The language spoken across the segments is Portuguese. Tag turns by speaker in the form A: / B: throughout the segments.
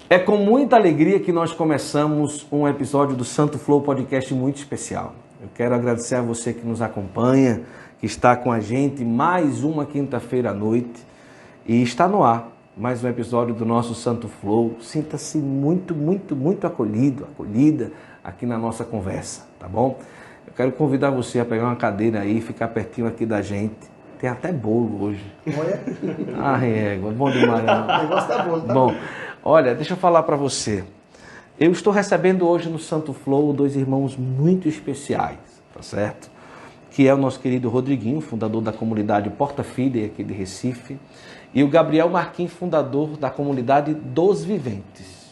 A: É com muita alegria que nós começamos um episódio do Santo Flow Podcast muito especial. Eu quero agradecer a você que nos acompanha, que está com a gente mais uma quinta-feira à noite e está no ar mais um episódio do nosso Santo Flow. Sinta-se muito acolhida aqui na nossa conversa, tá bom? Eu quero convidar você a pegar uma cadeira aí, ficar pertinho aqui da gente. Tem até bolo hoje.
B: Olha.
A: Égua, bom demais.
B: O negócio tá bom, tá
A: bom. Olha, deixa eu falar para você. Eu estou recebendo hoje no Santo Flow dois irmãos muito especiais, tá certo? Que é o nosso querido Rodriguinho, fundador da comunidade Porta Fide aqui de Recife, e o Gabriel Marquim, fundador da comunidade Dos Viventes,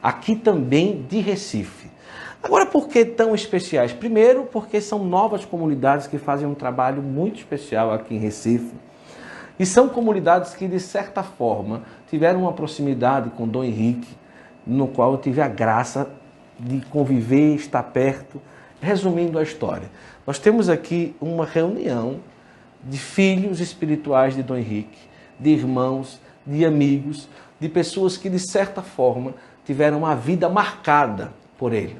A: aqui também de Recife. Agora, por que tão especiais? Primeiro, porque são novas comunidades que fazem um trabalho muito especial aqui em Recife. E são comunidades que, de certa forma, tiveram uma proximidade com Dom Henrique, no qual eu tive a graça de conviver, estar perto. Resumindo a história, nós temos aqui uma reunião de filhos espirituais de Dom Henrique, de irmãos, de amigos, de pessoas que, de certa forma, tiveram a vida marcada por ele.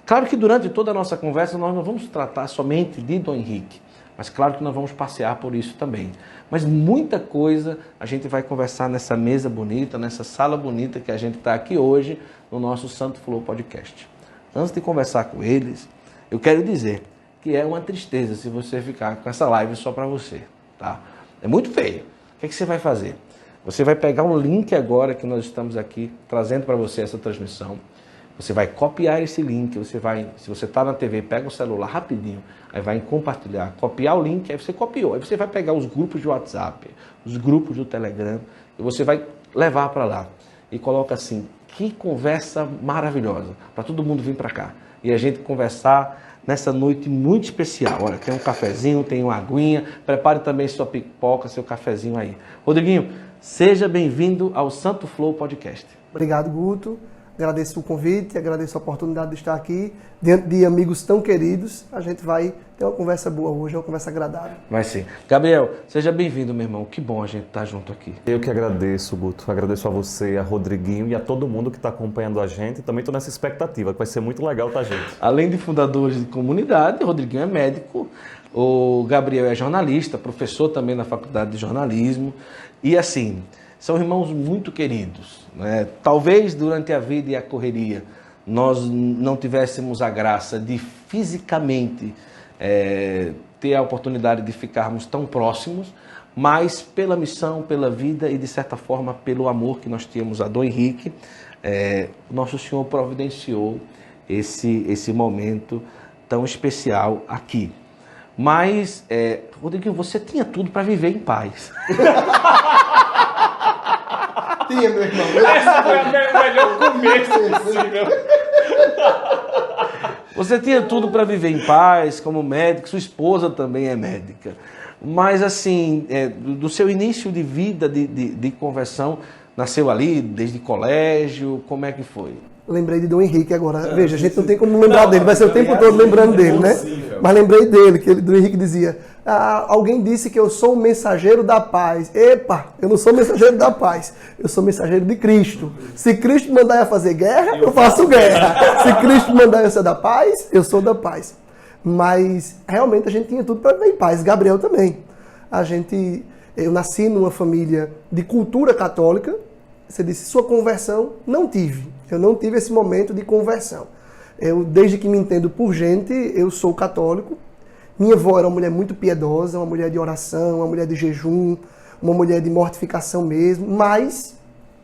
A: Claro que durante toda a nossa conversa nós não vamos tratar somente de Dom Henrique, mas claro que nós vamos passear por isso também. Mas muita coisa a gente vai conversar nessa mesa bonita, nessa sala bonita que a gente está aqui hoje no nosso Santo Flow Podcast. Antes de conversar com eles, eu quero dizer que é uma tristeza se você ficar com essa live só para você, tá? É muito feio. O que é que você vai fazer? Você vai pegar um link agora que nós estamos aqui trazendo para você essa transmissão. Você vai copiar esse link, se você está na TV, pega o celular rapidinho, aí vai em compartilhar, copiar o link, aí você copiou, aí você vai pegar os grupos de WhatsApp, os grupos do Telegram, e você vai levar para lá. E coloca assim, que conversa maravilhosa, para todo mundo vir para cá. E a gente conversar nessa noite muito especial. Olha, tem um cafezinho, tem uma aguinha, prepare também sua pipoca, seu cafezinho aí. Rodriguinho, seja bem-vindo ao Santo Flow Podcast.
B: Obrigado, Guto. Agradeço o convite, agradeço a oportunidade de estar aqui, diante de amigos tão queridos. A gente vai ter uma conversa boa hoje, uma conversa agradável.
A: Vai sim. Gabriel, seja bem-vindo, meu irmão. Que bom a gente estar junto aqui.
C: Eu que agradeço, Guto. Agradeço a você, a Rodriguinho e a todo mundo que está acompanhando a gente. Também estou nessa expectativa, que vai ser muito legal, tá, gente?
A: Além de fundadores de comunidade, o Rodriguinho é médico, o Gabriel é jornalista, professor também na faculdade de jornalismo. E assim, são irmãos muito queridos, né? Talvez durante a vida e a correria nós não tivéssemos a graça de fisicamente ter a oportunidade de ficarmos tão próximos, mas pela missão, pela vida e de certa forma pelo amor que nós tínhamos a Dom Henrique, nosso Senhor providenciou esse momento tão especial aqui. Mas, Rodrigo, você tinha tudo para viver em paz.
B: Tinha, meu irmão.
D: Esse foi o melhor começo possível.
A: Você tinha tudo para viver em paz, como médico, sua esposa também é médica. Mas, assim, do seu início de vida, de conversão, nasceu ali, desde colégio, como é que foi?
B: Lembrei de Dom Henrique agora. Veja, a gente não tem como lembrar dele, vai ser o tempo todo lembrando dele, né? Mas lembrei dele, que Dom Henrique dizia, alguém disse que eu sou o mensageiro da paz. Epa, eu não sou mensageiro da paz, eu sou mensageiro de Cristo. Se Cristo mandar eu fazer guerra, eu faço guerra. Se Cristo mandar eu ser da paz, eu sou da paz. Mas realmente a gente tinha tudo para viver em paz. Gabriel também. Eu nasci numa família de cultura católica. Você disse, sua conversão? Não tive. Eu não tive esse momento de conversão. Desde que me entendo por gente, eu sou católico. Minha avó era uma mulher muito piedosa, uma mulher de oração, uma mulher de jejum, uma mulher de mortificação mesmo, mas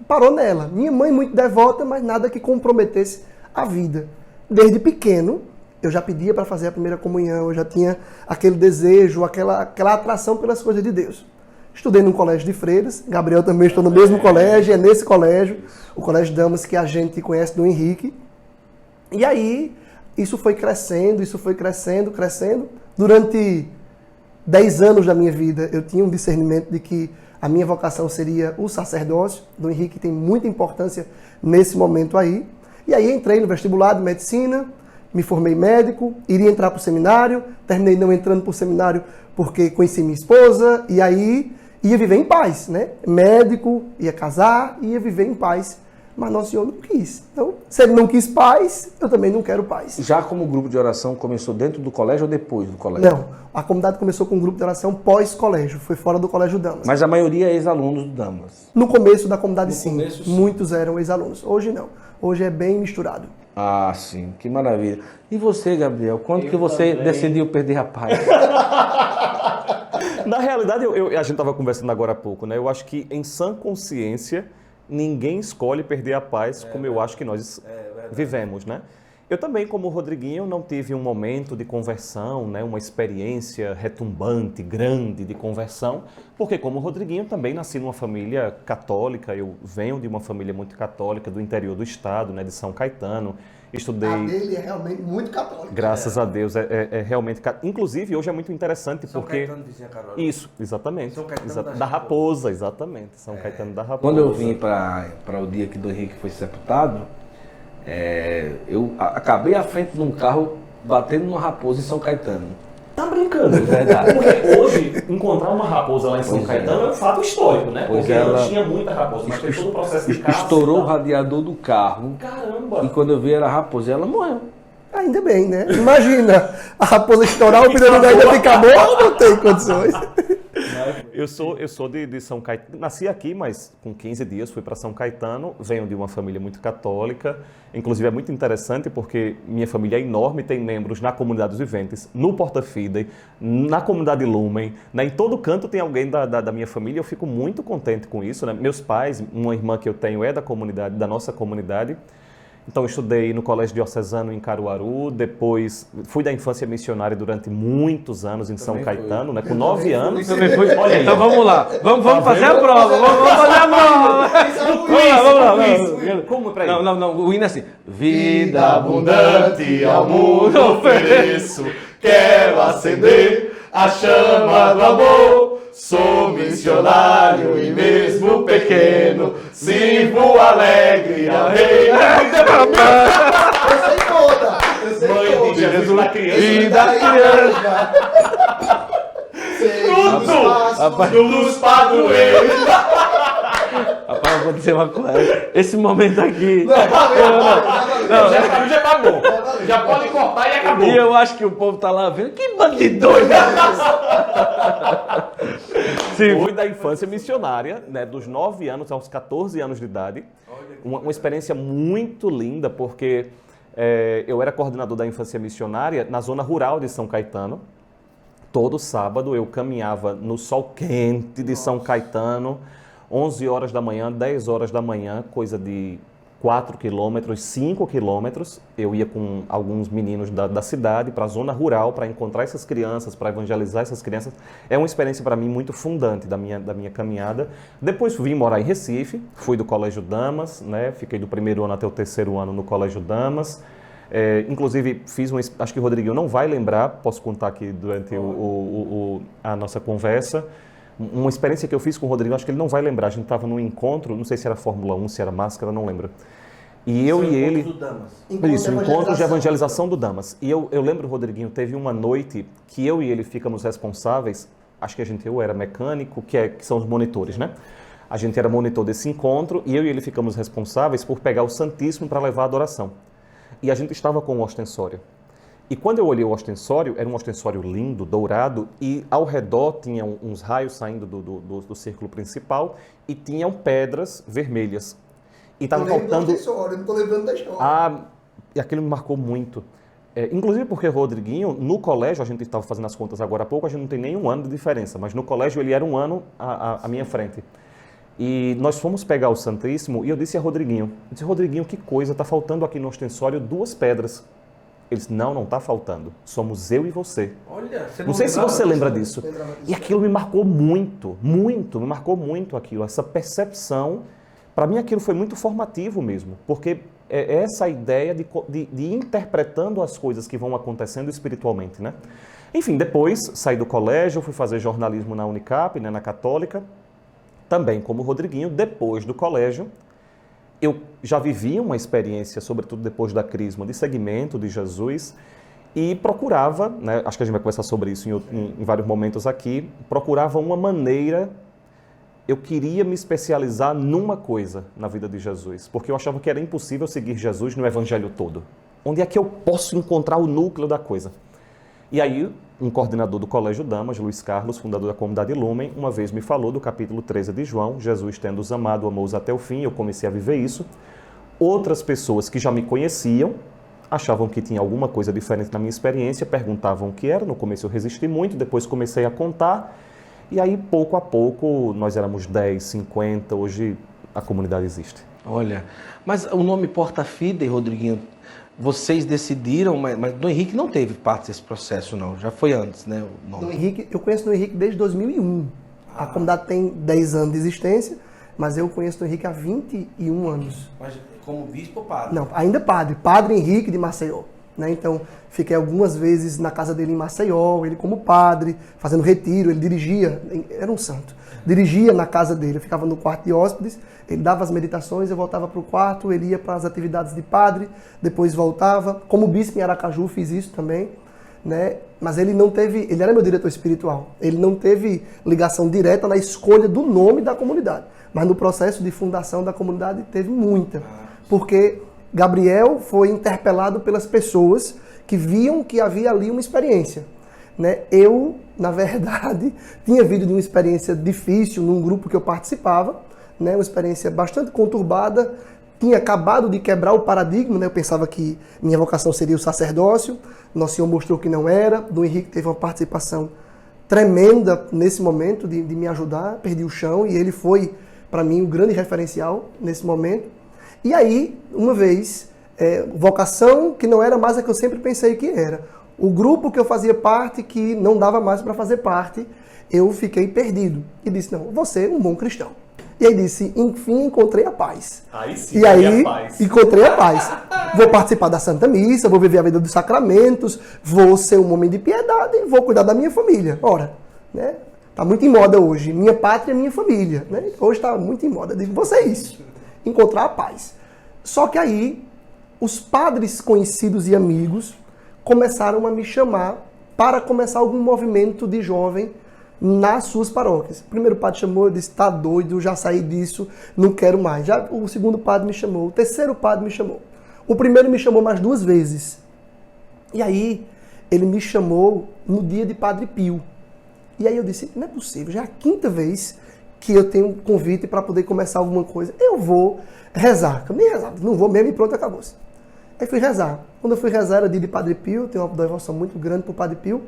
B: parou nela. Minha mãe muito devota, mas nada que comprometesse a vida. Desde pequeno, eu já pedia para fazer a primeira comunhão, eu já tinha aquele desejo, aquela atração pelas coisas de Deus. Estudei num colégio de freiras, Gabriel também estudou no mesmo colégio, é nesse colégio, o Colégio de Damas que a gente conhece do Henrique. E aí, isso foi crescendo. Durante 10 anos da minha vida, eu tinha um discernimento de que a minha vocação seria o sacerdócio. Do Henrique tem muita importância nesse momento aí. E aí entrei no vestibular de medicina, me formei médico, iria entrar para o seminário, terminei não entrando para o seminário porque conheci minha esposa, e aí ia viver em paz, né? Médico, ia casar, ia viver em paz mas Nosso Senhor não quis. Então, se ele não quis paz, eu também não quero paz.
A: Já como grupo de oração começou dentro do colégio ou depois do colégio?
B: Não, a comunidade começou com um grupo de oração pós-colégio, foi fora do Colégio Damas.
A: Mas a maioria é ex-alunos do Damas.
B: No começo da comunidade,
A: No
B: sim.
A: começo, sim.
B: Muitos eram ex-alunos. Hoje não. Hoje é bem misturado.
A: Ah, sim, que maravilha. E você, Gabriel, quando que você decidiu perder a paz?
C: Na realidade, a gente estava conversando agora há pouco, né? Eu acho que em sã consciência, ninguém escolhe perder a paz como eu acho que nós vivemos, né? Eu também, como o Rodriguinho, não tive um momento de conversão, né? Uma experiência retumbante, grande de conversão, porque como o Rodriguinho também nasci numa família católica, eu venho de uma família muito católica, do interior do estado, né? De São Caetano. Estudei...
B: A dele é realmente muito católica.
C: Graças a Deus, é realmente... Inclusive, hoje é muito interessante
A: São
C: porque...
A: Caetano, vizinha Carol.
C: Isso, exatamente.
A: São Caetano
C: Da Raposa, exatamente. São Caetano da Raposa.
A: Quando eu vim para o dia que do Henrique foi sepultado, eu acabei à frente de um carro batendo numa raposa em São Caetano.
C: Tá brincando?
A: Verdade.
C: Porque hoje, encontrar uma raposa lá em São Caetano é um fato histórico, né?
A: Pois
C: Porque
A: ela-
C: não tinha muita raposa, mas tem todo o processo de caça.
A: Estourou
C: e
A: o
C: tal.
A: radiador do carro.
C: Caramba!
A: E quando eu vi era a raposa, ela morreu.
B: Ainda bem, né? Imagina a raposa estourar, o pneu do ainda ficar bom, não tem condições.
C: Eu sou de São Caetano, nasci aqui, mas com 15 dias fui para São Caetano, venho de uma família muito católica, inclusive é muito interessante porque minha família é enorme, tem membros na Comunidade dos Viventes, no Porta Fidei, na Comunidade Lumen, né? Em todo canto tem alguém da minha família, eu fico muito contente com isso, né? Meus pais, uma irmã que eu tenho é da comunidade, da nossa comunidade. Então, eu estudei no Colégio Diocesano em Caruaru, depois fui da infância missionária durante muitos anos em São Caetano, né? Com 9 anos. Olha aí.
A: Então vamos lá, vamos fazer a prova, vamos fazer a prova. Vamos lá.
C: Como pra
A: Não, o hino é assim.
C: Vida abundante ao mundo ofereço, quero acender a chama do amor. Sou missionário e mesmo pequeno, sirvo alegre ao rei.
B: Eu sei toda!
C: Mãe de Jesus na criança.
A: E da criança.
C: Tudo dos padroeiros.
A: Rapaz, eu vou dizer uma coisa. Esse momento aqui.
C: Já tá bom. Já pode cortar e acabou.
A: E eu acho que o povo tá lá vendo. Que bandido doido!
C: Fui da infância missionária, né, dos 9 anos aos 14 anos de idade. Uma experiência muito linda, porque eu era coordenador da infância missionária na zona rural de São Caetano. Todo sábado eu caminhava no sol quente de São Caetano, 11 horas da manhã, 10 horas da manhã, coisa de 4 quilômetros, 5 quilômetros. Eu ia com alguns meninos da cidade para a zona rural para encontrar essas crianças, para evangelizar essas crianças. É uma experiência para mim muito fundante da minha caminhada. Depois vim morar em Recife, fui do Colégio Damas, né? Fiquei do primeiro ano até o terceiro ano no Colégio Damas. Inclusive, acho que o Rodriguinho não vai lembrar, posso contar aqui durante a nossa conversa, uma experiência que eu fiz com o Rodrigo, acho que ele não vai lembrar, a gente estava num encontro, não sei se era Fórmula 1, se era Máscara, não lembro. E eu e ele... Isso, encontro de evangelização do Damas. E eu lembro, Rodriguinho, teve uma noite que eu e ele ficamos responsáveis, acho que eu era mecânico, que são os monitores, né? A gente era monitor desse encontro e eu e ele ficamos responsáveis por pegar o Santíssimo para levar a adoração. E a gente estava com o ostensório. E quando eu olhei o ostensório, era um ostensório lindo, dourado, e ao redor tinha uns raios saindo do círculo principal e tinham pedras vermelhas. E estava faltando...
B: Eu não tô lembrando da história.
C: E aquilo me marcou muito. Inclusive porque o Rodriguinho, no colégio, a gente estava fazendo as contas agora há pouco, a gente não tem nenhum ano de diferença, mas no colégio ele era um ano à minha frente. E nós fomos pegar o Santíssimo e eu disse a Rodriguinho, que coisa, está faltando aqui no ostensório 2 pedras. Ele disse, não está faltando, somos eu e você.
A: Olha,
C: não sei se você lembra disso. E aquilo me marcou muito, me marcou muito aquilo, essa percepção. Para mim aquilo foi muito formativo mesmo, porque é essa ideia de ir interpretando as coisas que vão acontecendo espiritualmente, né? Enfim, depois saí do colégio, fui fazer jornalismo na Unicap, né, na Católica, também como Rodriguinho. Depois do colégio, eu já vivia uma experiência, sobretudo depois da crisma, de seguimento de Jesus e procurava, né, acho que a gente vai conversar sobre isso em vários momentos aqui, procurava uma maneira eu queria me especializar numa coisa na vida de Jesus, porque eu achava que era impossível seguir Jesus no evangelho todo. Onde é que eu posso encontrar o núcleo da coisa? E aí, um coordenador do Colégio Damas, Luiz Carlos, fundador da comunidade Lumen, uma vez me falou do capítulo 13 de João, Jesus tendo-os amado, amou-os até o fim, eu comecei a viver isso. Outras pessoas que já me conheciam, achavam que tinha alguma coisa diferente na minha experiência, perguntavam o que era, no começo eu resisti muito, depois comecei a contar, e aí pouco a pouco nós éramos 10, 50, hoje a comunidade existe.
A: Olha, mas o nome Porta Fidei, Rodriguinho, vocês decidiram, mas Dom Henrique não teve parte desse processo, não. Já foi antes, né? O nome.
B: Dom Henrique, eu conheço Dom Henrique desde 2001. A comunidade tem 10 anos de existência, mas eu conheço Dom Henrique há 21 anos.
A: Mas como bispo ou padre?
B: Não, ainda padre. Padre Henrique de Maceió. Né? Então, fiquei algumas vezes na casa dele em Maceió, ele como padre, fazendo retiro, ele dirigia, era um santo. Dirigia na casa dele, eu ficava no quarto de hóspedes, ele dava as meditações, eu voltava para o quarto, ele ia para as atividades de padre, depois voltava. Como bispo em Aracaju fiz isso também, né? Mas ele não teve, ele era meu diretor espiritual, ele não teve ligação direta na escolha do nome da comunidade, mas no processo de fundação da comunidade teve muita, porque Gabriel foi interpelado pelas pessoas que viam que havia ali uma experiência. Né? Eu, na verdade, tinha vindo de uma experiência difícil num grupo que eu participava, né? Uma experiência bastante conturbada, tinha acabado de quebrar o paradigma, né? Eu pensava que minha vocação seria o sacerdócio, Nosso Senhor mostrou que não era, Dom Henrique teve uma participação tremenda nesse momento de me ajudar, perdi o chão e ele foi, para mim, um grande referencial nesse momento. E aí, uma vez, vocação que não era mais a que eu sempre pensei que era. O grupo que eu fazia parte, que não dava mais para fazer parte, eu fiquei perdido. E disse, não, você é um bom cristão. E aí disse, enfim, encontrei a paz.
C: Aí sim,
B: e aí,
C: a paz.
B: encontrei a paz. Vou participar da Santa Missa, vou viver a vida dos sacramentos, vou ser um homem de piedade, vou cuidar da minha família. Ora, né? Tá muito em moda hoje. Minha pátria, minha família. Né? Hoje está muito em moda. Eu digo, você é isso. Encontrar a paz. Só que aí, os padres conhecidos e amigos começaram a me chamar para começar algum movimento de jovem nas suas paróquias. O primeiro padre chamou, eu disse, tá doido, já saí disso, não quero mais. Já o segundo padre me chamou, o terceiro padre me chamou. O primeiro me chamou mais 2 vezes. E aí, ele me chamou no dia de Padre Pio. E aí eu disse, não é possível, já é a 5ª vez que eu tenho um convite para poder começar alguma coisa. Eu vou rezar. Eu nem rezava, não vou mesmo e pronto, acabou-se. Aí fui rezar. Quando eu fui rezar, era dia de Padre Pio, tenho uma devoção muito grande por Padre Pio.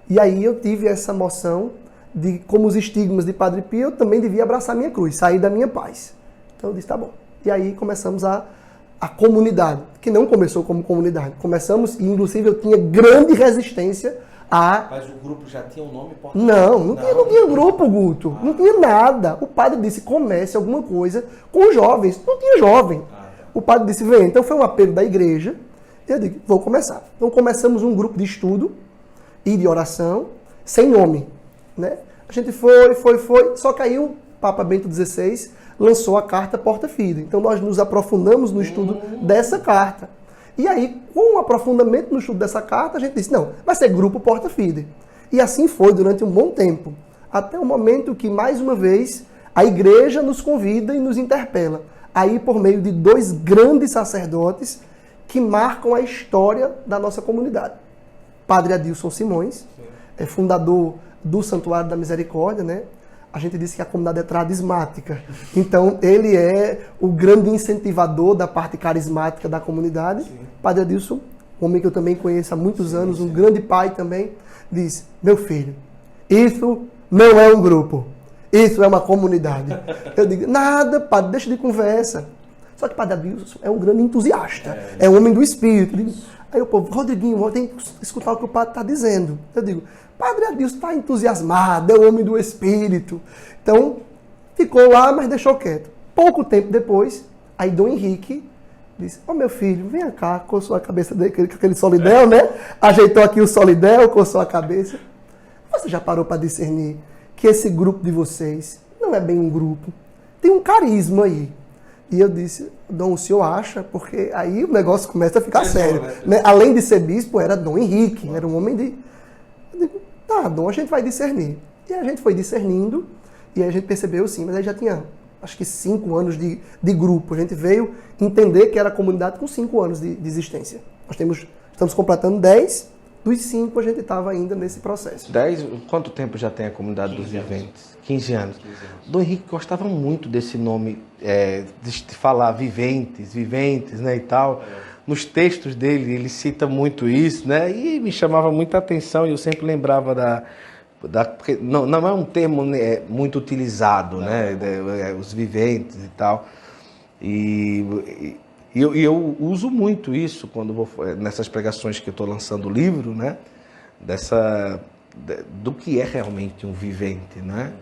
B: E aí eu tive essa noção de como os estigmas de Padre Pio, eu também devia abraçar a minha cruz, sair da minha paz. Então eu disse, tá bom. E aí começamos a comunidade, que não começou como comunidade. Começamos, e inclusive eu tinha grande resistência a...
A: Mas o grupo já tinha um nome? Porta
B: Não tinha grupo, Guto. Não tinha nada. O padre disse, comece alguma coisa com os jovens. Não tinha jovem. O padre disse, vem. Então foi um apelo da igreja. Eu digo, vou começar. Então começamos um grupo de estudo e de oração, sem nome. Né? A gente foi. Só que aí o Papa Bento XVI lançou a carta Porta Fidei. Então nós nos aprofundamos no estudo dessa carta. E aí, com o aprofundamento no estudo dessa carta, a gente disse, não, vai ser grupo Porta Fidei. E assim foi durante um bom tempo. Até o momento que, mais uma vez, a igreja nos convida e nos interpela. Aí, por meio de 2 grandes sacerdotes que marcam a história da nossa comunidade. Padre Adilson Simões, fundador do Santuário da Misericórdia, né? A gente disse que a comunidade é carismática. Então, ele é o grande incentivador da parte carismática da comunidade. Sim. Padre Adilson, um homem que eu também conheço há muitos anos, um grande pai também, diz, meu filho, isso não é um grupo, isso é uma comunidade. Eu digo, nada, padre, deixa de conversa. Só que Padre Adilson é um grande entusiasta, é um homem do espírito. Eu digo, aí o povo, Rodriguinho, tem que escutar o que o padre está dizendo. Eu digo, Padre Adilson está entusiasmado, é o homem do espírito. Então, ficou lá, mas deixou quieto. Pouco tempo depois, aí Dom Henrique disse, meu filho, vem cá, coçou a cabeça dele, com aquele solidel, né? Ajeitou aqui o solidel, coçou a cabeça. Você já parou para discernir que esse grupo de vocês não é bem um grupo? Tem um carisma aí. E eu disse, Dom, o senhor acha? Porque aí o negócio começa a ficar sério. Né? Além de ser bispo, era Dom Henrique, era um homem de... Eu digo, tá, Dom, a gente vai discernir. E a gente foi discernindo, E aí a gente percebeu, sim, mas aí já tinha, acho que 5 anos de grupo. A gente veio entender que era a comunidade com 5 anos de existência. Estamos completando 10, dos 5 a gente estava ainda nesse processo.
A: 10, quanto tempo já tem a comunidade dos viventes? 15 anos. Dom Henrique gostava muito desse nome, de falar viventes, né, e tal. Nos textos dele, ele cita muito isso, né, e me chamava muita atenção e eu sempre lembrava porque não é um termo muito utilizado, né, os viventes e tal. E eu uso muito isso quando nessas pregações que eu estou lançando o livro, né, do que é realmente um vivente, né?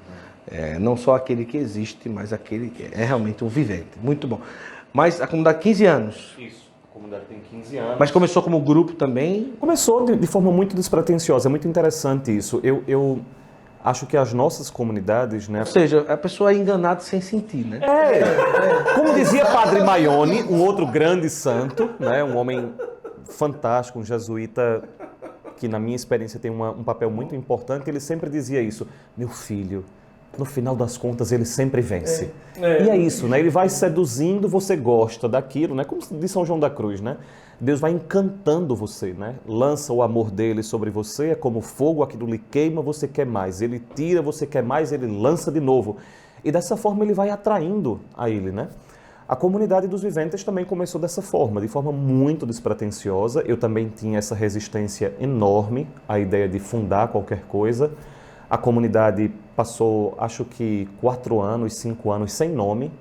A: Não só aquele que existe, mas aquele que é realmente um vivente. Muito bom. Mas a comunidade 15 anos.
C: Isso. A comunidade tem 15 anos.
A: Mas começou como grupo também?
C: Começou de forma muito despretensiosa. É muito interessante isso. Eu acho que as nossas comunidades, né?
A: Ou seja, a pessoa é enganada sem sentir, né?
C: Como dizia Padre Maione, um outro grande santo, né? Um homem fantástico, um jesuíta que na minha experiência tem um papel muito importante, ele sempre dizia isso: meu filho, no final das contas ele sempre vence. E é isso, né? Ele vai seduzindo, você gosta daquilo, né? Como diz São João da Cruz, né? Deus vai encantando você, né? Lança o amor dele sobre você, é como fogo, aquilo lhe queima, você quer mais. Ele tira, você quer mais, ele lança de novo. E dessa forma ele vai atraindo a ele, né? A comunidade dos viventes também começou dessa forma, de forma muito despretensiosa. Eu também tinha essa resistência enorme à ideia de fundar qualquer coisa. A comunidade passou, acho que 4 anos, 5 anos sem nome.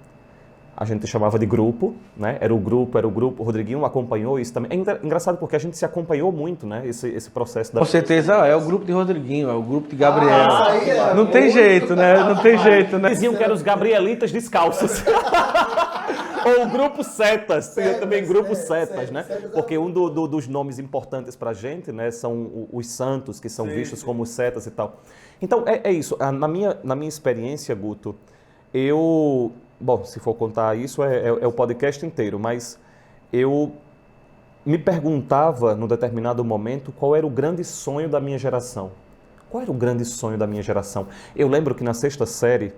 C: A gente chamava de grupo, né? Era o grupo. O Rodriguinho acompanhou isso também. É engraçado porque a gente se acompanhou muito, né? Esse processo da...
A: Com certeza, é o grupo de Rodriguinho, é o grupo de Gabriel. Não tem jeito, né? Não tem jeito, né?
C: Diziam que eram os gabrielitas descalços. Ou o grupo Setas, tinha também grupo Setas, né? Porque um dos nomes importantes pra gente, né, são os santos, que são vistos como setas e tal. Então, é isso. Na minha experiência, Guto, bom, se for contar isso, é o podcast inteiro, mas eu me perguntava, num determinado momento, qual era o grande sonho da minha geração. Qual era o grande sonho da minha geração? Eu lembro que na 6ª série,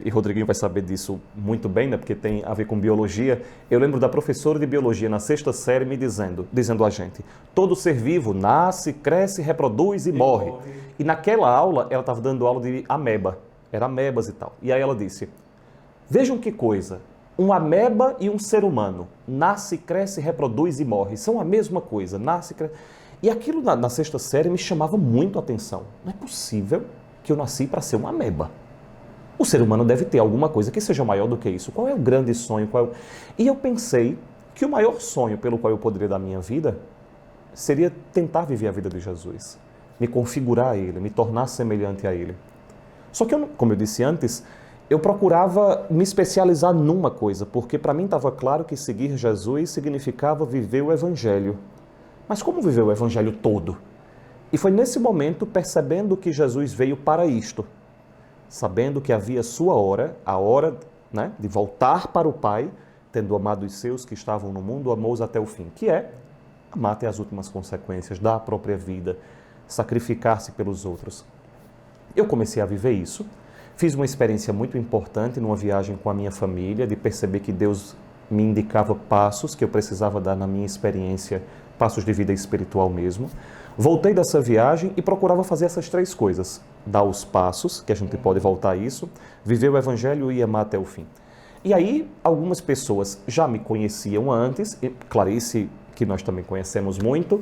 C: e Rodriguinho vai saber disso muito bem, né, porque tem a ver com biologia, eu lembro da professora de biologia na 6ª série me dizendo a gente: todo ser vivo nasce, cresce, reproduz e morre. E naquela aula, ela estava dando aula de ameba, era amebas e tal. E aí ela disse: vejam que coisa, um ameba e um ser humano, nasce, cresce, reproduz e morre, são a mesma coisa, nasce, cresce... E aquilo na 6ª série me chamava muito a atenção. Não é possível que eu nasci para ser uma ameba. O ser humano deve ter alguma coisa que seja maior do que isso. Qual é o grande sonho? E eu pensei que o maior sonho pelo qual eu poderia dar minha vida seria tentar viver a vida de Jesus, me configurar a Ele, me tornar semelhante a Ele. Só que, como eu disse antes, eu procurava me especializar numa coisa, porque para mim estava claro que seguir Jesus significava viver o Evangelho. Mas como viver o Evangelho todo? E foi nesse momento, percebendo que Jesus veio para isto, sabendo que havia sua hora, a hora, né, de voltar para o Pai, tendo amado os seus que estavam no mundo, amou-os até o fim, que é amar até as últimas consequências, dar a própria vida, sacrificar-se pelos outros. Eu comecei a viver isso, fiz uma experiência muito importante numa viagem com a minha família, de perceber que Deus me indicava passos que eu precisava dar na minha experiência, passos de vida espiritual mesmo. Voltei dessa viagem e procurava fazer essas 3 coisas: dar os passos, que a gente pode voltar a isso, viver o Evangelho e amar até o fim. E aí, algumas pessoas já me conheciam antes, e Clarice, que nós também conhecemos muito,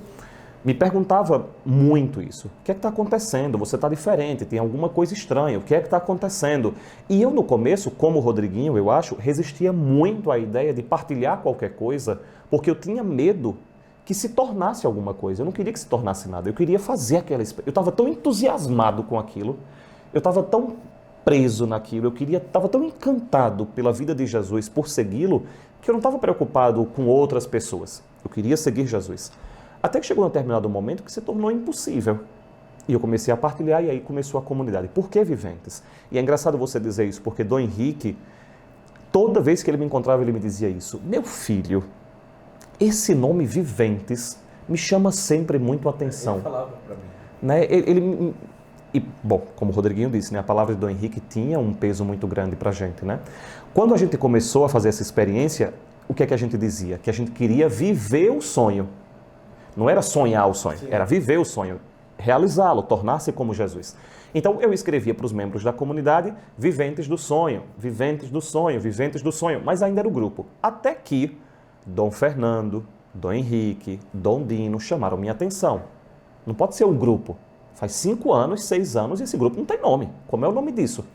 C: me perguntava muito isso. O que é que está acontecendo? Você está diferente, tem alguma coisa estranha, o que é que está acontecendo? E eu, no começo, como Rodriguinho, eu acho, resistia muito à ideia de partilhar qualquer coisa, porque eu tinha medo que se tornasse alguma coisa. Eu não queria que se tornasse nada, eu queria fazer aquela experiência. Eu estava tão entusiasmado com aquilo, eu estava tão preso naquilo, estava tão encantado pela vida de Jesus, por segui-lo, que eu não estava preocupado com outras pessoas. Eu queria seguir Jesus. Até que chegou um determinado momento que se tornou impossível. E eu comecei a partilhar e aí começou a comunidade. Por que Viventes? E é engraçado você dizer isso, porque Dom Henrique, toda vez que ele me encontrava, ele me dizia isso: meu filho, esse nome Viventes me chama sempre muito a atenção.
A: Ele falava para mim.
C: Né? E, bom, como o Rodriguinho disse, né, a palavra de Dom Henrique tinha um peso muito grande para a gente, né? Quando a gente começou a fazer essa experiência, o que é que a gente dizia? Que a gente queria viver o sonho. Não era sonhar o sonho, era viver o sonho, realizá-lo, tornar-se como Jesus. Então, eu escrevia para os membros da comunidade, viventes do sonho, viventes do sonho, viventes do sonho, mas ainda era o grupo. Até que Dom Fernando, Dom Henrique, Dom Dino chamaram minha atenção. Não pode ser um grupo. Faz 5 anos, 6 anos e esse grupo não tem nome. Como é o nome disso?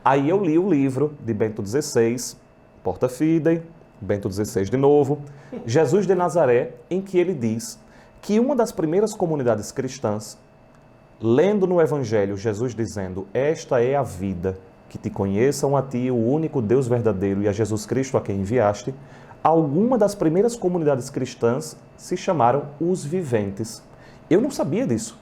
C: Aí eu li o livro de Bento XVI, Porta Fidei, Bento XVI de novo, Jesus de Nazaré, em que ele diz que uma das primeiras comunidades cristãs, lendo no Evangelho Jesus dizendo: esta é a vida, que te conheçam a ti, o único Deus verdadeiro, e a Jesus Cristo a quem enviaste, alguma das primeiras comunidades cristãs se chamaram os viventes. Eu não sabia disso.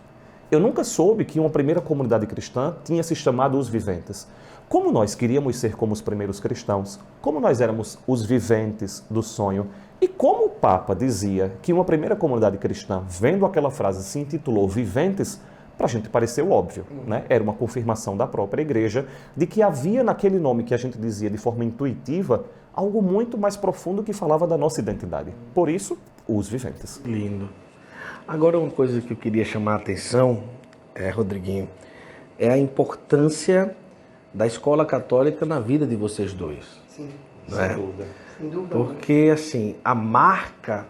C: Eu nunca soube que uma primeira comunidade cristã tinha se chamado os viventes. Como nós queríamos ser como os primeiros cristãos, como nós éramos os viventes do sonho, e como o Papa dizia que uma primeira comunidade cristã, vendo aquela frase, se intitulou Viventes, para a gente pareceu óbvio, né? Era uma confirmação da própria igreja de que havia naquele nome que a gente dizia de forma intuitiva algo muito mais profundo que falava da nossa identidade. Por isso, os viventes.
A: Lindo. Agora, uma coisa que eu queria chamar a atenção, Rodriguinho, é a importância da escola católica na vida de vocês dois.
B: Sim,
A: Sem
C: dúvida.
B: sem dúvida.
A: Porque, assim, a marca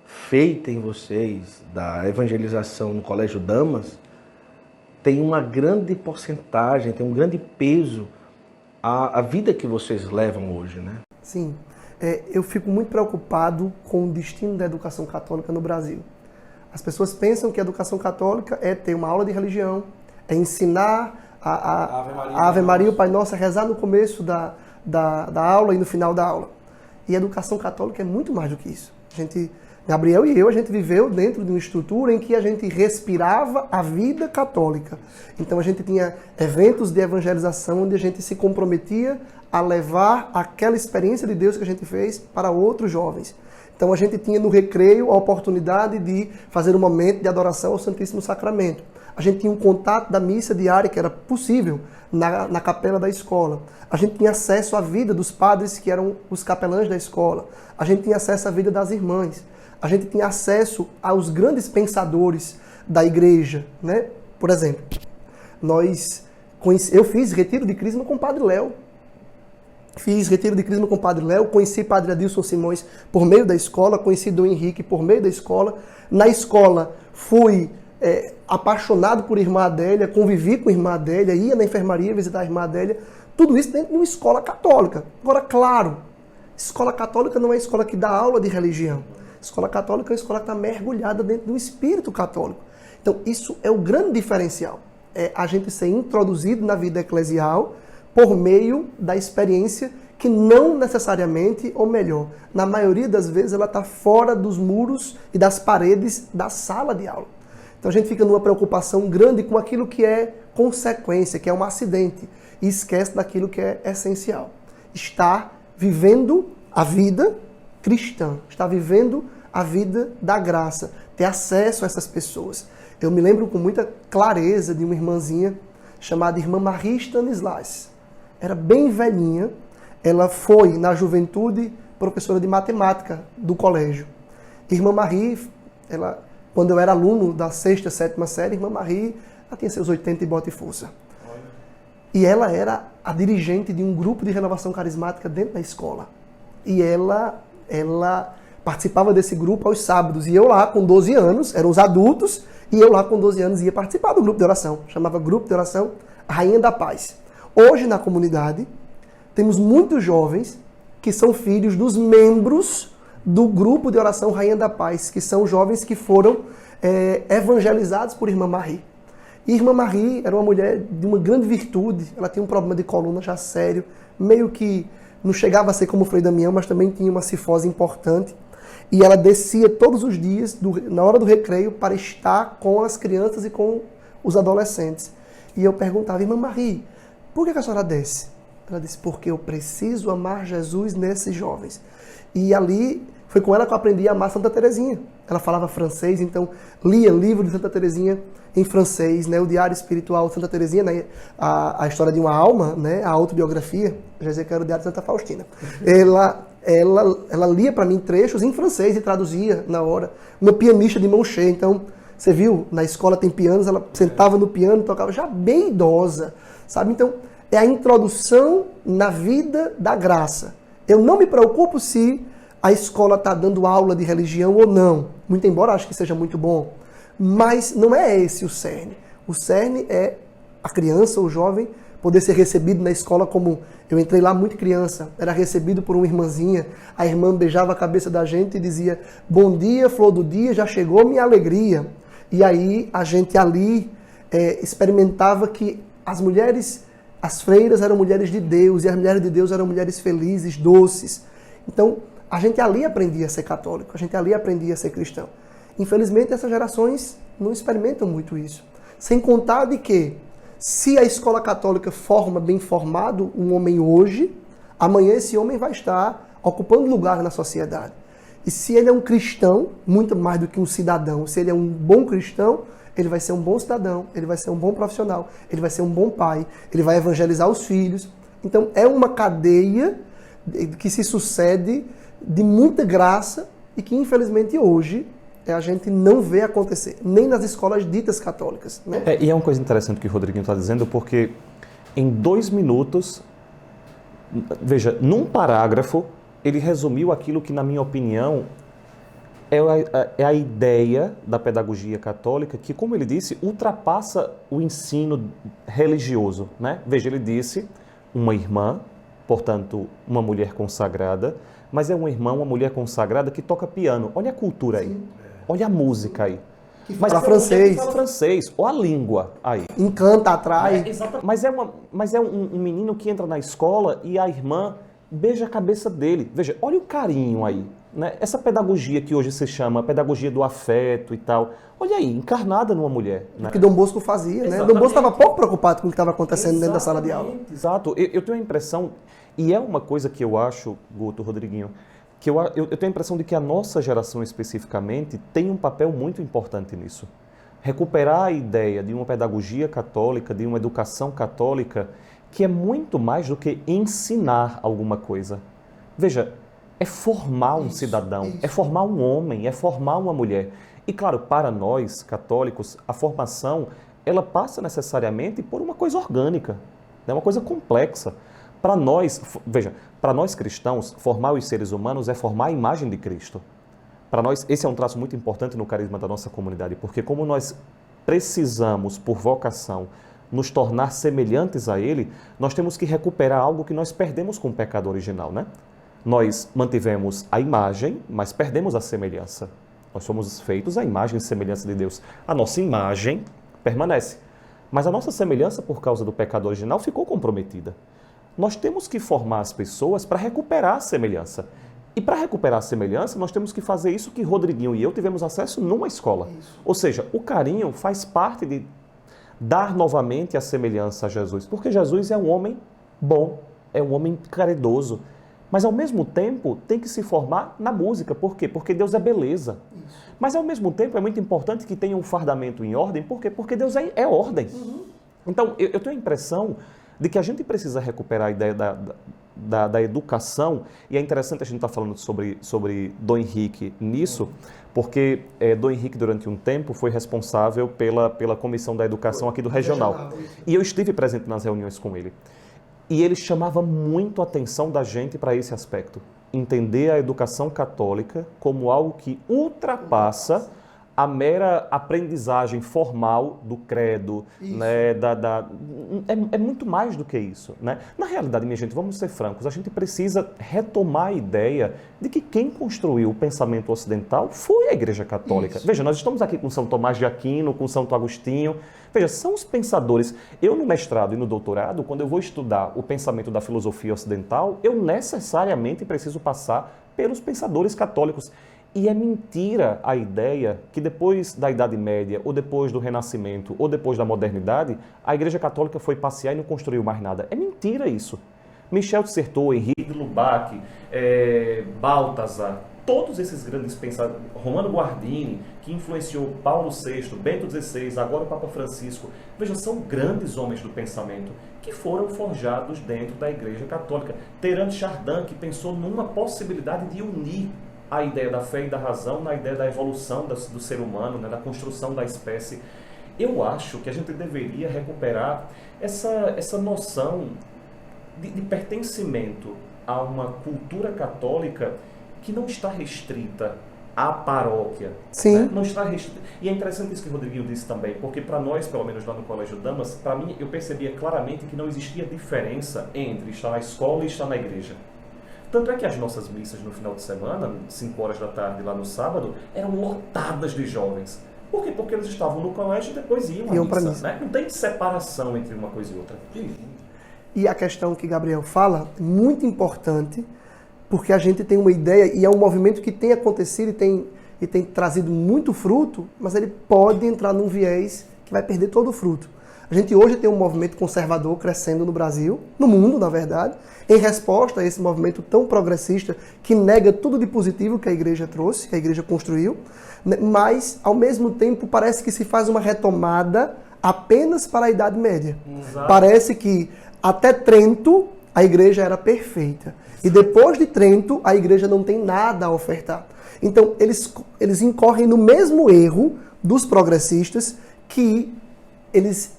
A: feita em vocês da evangelização no Colégio Damas tem uma grande porcentagem, tem um grande peso a vida que vocês levam hoje, né?
B: Sim. Eu fico muito preocupado com o destino da educação católica no Brasil. As pessoas pensam que a educação católica é ter uma aula de religião, é ensinar a Ave Maria, o Pai Nosso, é rezar no começo da aula e no final da aula. E a educação católica é muito mais do que isso. Gabriel e eu, a gente viveu dentro de uma estrutura em que a gente respirava a vida católica. Então a gente tinha eventos de evangelização onde a gente se comprometia a levar aquela experiência de Deus que a gente fez para outros jovens. Então a gente tinha no recreio a oportunidade de fazer um momento de adoração ao Santíssimo Sacramento. A gente tinha um contato da missa diária que era possível na capela da escola. A gente tinha acesso à vida dos padres que eram os capelães da escola. A gente tinha acesso à vida das irmãs. A gente tinha acesso aos grandes pensadores da igreja, né? Por exemplo, eu fiz retiro de crisma com o Padre Léo. Conheci Padre Adilson Simões por meio da escola, conheci Dom Henrique por meio da escola. Na escola fui apaixonado por Irmã Adélia, convivi com a Irmã Adélia, ia na enfermaria visitar a Irmã Adélia. Tudo isso dentro de uma escola católica. Agora, claro, escola católica não é escola que dá aula de religião. Escola católica é uma escola que está mergulhada dentro do espírito católico. Então, isso é o grande diferencial. É a gente ser introduzido na vida eclesial por meio da experiência que não necessariamente, ou melhor, na maioria das vezes ela está fora dos muros e das paredes da sala de aula. Então a gente fica numa preocupação grande com aquilo que é consequência, que é um acidente, e esquece daquilo que é essencial. Está vivendo a vida cristã, está vivendo a vida da graça, ter acesso a essas pessoas. Eu me lembro com muita clareza de uma irmãzinha chamada Irmã Marie Stanislas. Era bem velhinha, ela foi na juventude professora de matemática do colégio. Irmã Marie, quando eu era aluno da 6ª, 7ª série, Irmã Marie, ela tinha seus 80 e bota e força. E ela era a dirigente de um grupo de renovação carismática dentro da escola. E ela participava desse grupo aos sábados. E eu lá, com 12 anos, eram os adultos, e eu lá, com 12 anos, ia participar do grupo de oração. Chamava Grupo de Oração Rainha da Paz. Hoje, na comunidade, temos muitos jovens que são filhos dos membros do Grupo de Oração Rainha da Paz, que são jovens que foram evangelizados por Irmã Marie. E Irmã Marie era uma mulher de uma grande virtude, ela tinha um problema de coluna já sério, meio que não chegava a ser como o Frei Damião, mas também tinha uma cifose importante. E ela descia todos os dias, na hora do recreio, para estar com as crianças e com os adolescentes. E eu perguntava, Irmã Marie, por que a senhora desce? Ela disse, porque eu preciso amar Jesus nesses jovens. E ali Foi com ela que eu aprendi a amar Santa Teresinha. Ela falava francês, então lia livro de Santa Teresinha em francês, né? O Diário Espiritual de Santa Teresinha, né? A História de uma Alma, né? A autobiografia, já dizia que era o Diário de Santa Faustina. Ela lia para mim trechos em francês e traduzia na hora. Uma pianista de mão cheia, então, você viu, na escola tem pianos, ela sentava no piano, tocava já bem idosa, sabe? Então, é a introdução na vida da graça. Eu não me preocupo se a escola está dando aula de religião ou não, muito embora acho que seja muito bom, mas não é esse o cerne. O cerne é a criança, o jovem, poder ser recebido na escola como... Eu entrei lá muito criança, era recebido por uma irmãzinha, a irmã beijava a cabeça da gente e dizia: bom dia, flor do dia, já chegou minha alegria. E aí a gente ali experimentava que as mulheres, as freiras eram mulheres de Deus, e as mulheres de Deus eram mulheres felizes, doces. Então, a gente ali aprendia a ser católico, a gente ali aprendia a ser cristão. Infelizmente, essas gerações não experimentam muito isso. Sem contar de que, se a escola católica forma bem formado um homem hoje, amanhã esse homem vai estar ocupando lugar na sociedade. E se ele é um cristão, muito mais do que um cidadão, se ele é um bom cristão, ele vai ser um bom cidadão, ele vai ser um bom profissional, ele vai ser um bom pai, ele vai evangelizar os filhos. Então, é uma cadeia que se sucede de muita graça e que, infelizmente, hoje a gente não vê acontecer, nem nas escolas ditas católicas. Né?
C: E é uma coisa interessante que o Rodriguinho está dizendo, porque em 2 minutos, veja, num parágrafo, ele resumiu aquilo que, na minha opinião, é a ideia da pedagogia católica que, como ele disse, ultrapassa o ensino religioso. Né? Veja, ele disse uma irmã, portanto, uma mulher consagrada, mas é uma irmã, uma mulher consagrada que toca piano. Olha a cultura aí. Sim. Olha a música aí.
B: Mas fala francês.
C: Fala francês. Olha a língua aí.
B: Encanta, atrai.
C: Mas é um menino que entra na escola e a irmã beija a cabeça dele. Veja, olha o carinho aí. Né? Essa pedagogia que hoje se chama pedagogia do afeto e tal. Olha aí, encarnada numa mulher. Né?
B: Que Dom Bosco fazia, né? Dom Bosco estava pouco preocupado com o que estava acontecendo dentro da sala de aula.
C: Exato. Eu tenho a impressão, e é uma coisa que eu acho, Guto, Rodriguinho, que eu tenho a impressão de que a nossa geração especificamente tem um papel muito importante nisso. Recuperar a ideia de uma pedagogia católica, de uma educação católica, que é muito mais do que ensinar alguma coisa. Veja, é formar um cidadão, é formar um homem, é formar uma mulher. E claro, para nós, católicos, a formação, ela passa necessariamente por uma coisa orgânica, né? Uma coisa complexa. Para nós, veja, para nós cristãos, formar os seres humanos é formar a imagem de Cristo. Para nós, esse é um traço muito importante no carisma da nossa comunidade, porque como nós precisamos, por vocação, nos tornar semelhantes a Ele, nós temos que recuperar algo que nós perdemos com o pecado original, né? Nós mantivemos a imagem, mas perdemos a semelhança. Nós somos feitos à imagem e semelhança de Deus. A nossa imagem permanece, mas a nossa semelhança, por causa do pecado original, ficou comprometida. Nós temos que formar as pessoas para recuperar a semelhança. E para recuperar a semelhança, nós temos que fazer isso que Rodriguinho e eu tivemos acesso numa escola. Isso. Ou seja, o carinho faz parte de dar novamente a semelhança a Jesus. Porque Jesus é um homem bom, é um homem caridoso. Mas, ao mesmo tempo, tem que se formar na música. Por quê? Porque Deus é beleza. Isso. Mas, ao mesmo tempo, é muito importante que tenha um fardamento em ordem. Por quê? Porque Deus é ordem. Uhum. Então, eu tenho a impressão de que a gente precisa recuperar a ideia da educação, e é interessante a gente estar falando sobre Dom Henrique nisso, porque Dom Henrique, durante um tempo, foi responsável pela Comissão da Educação aqui do Regional. E eu estive presente nas reuniões com ele. E ele chamava muito a atenção da gente para esse aspecto. Entender a educação católica como algo que ultrapassa a mera aprendizagem formal do credo, né, é muito mais do que isso. Né? Na realidade, minha gente, vamos ser francos, a gente precisa retomar a ideia de que quem construiu o pensamento ocidental foi a Igreja Católica. Isso. Veja, nós estamos aqui com São Tomás de Aquino, com Santo Agostinho. Veja, são os pensadores. Eu, no mestrado e no doutorado, quando eu vou estudar o pensamento da filosofia ocidental, eu necessariamente preciso passar pelos pensadores católicos. E é mentira a ideia que depois da Idade Média, ou depois do Renascimento, ou depois da Modernidade, a Igreja Católica foi passear e não construiu mais nada. É mentira isso. Michel de Certeau, Henri de Lubac, Balthasar, todos esses grandes pensadores, Romano Guardini, que influenciou Paulo VI, Bento XVI, agora o Papa Francisco, veja, são grandes homens do pensamento que foram forjados dentro da Igreja Católica. Terence Chardin, que pensou numa possibilidade de unir a ideia da fé e da razão na ideia da evolução do ser humano, né, da construção da espécie. Eu acho que a gente deveria recuperar essa noção de pertencimento a uma cultura católica que não está restrita à paróquia.
B: Sim.
C: Né? Não está restrita. E é interessante isso que o Rodriguinho disse também, porque para nós, pelo menos lá no Colégio Damas, para mim, eu percebia claramente que não existia diferença entre estar na escola e estar na igreja. Tanto é que as nossas missas no final de semana, 5 horas da tarde lá no sábado, eram lotadas de jovens. Por quê? Porque eles estavam no colégio e depois iam à missa. Né? Não tem separação entre uma coisa e outra.
B: E a questão que Gabriel fala, muito importante, porque a gente tem uma ideia, e é um movimento que tem acontecido e tem trazido muito fruto, mas ele pode entrar num viés que vai perder todo o fruto. A gente hoje tem um movimento conservador crescendo no Brasil, no mundo, na verdade, em resposta a esse movimento tão progressista que nega tudo de positivo que a igreja trouxe, que a igreja construiu, mas, ao mesmo tempo, parece que se faz uma retomada apenas para a Idade Média. Exato. Parece que até Trento a igreja era perfeita. E depois de Trento, a igreja não tem nada a ofertar. Então, eles incorrem no mesmo erro dos progressistas, que eles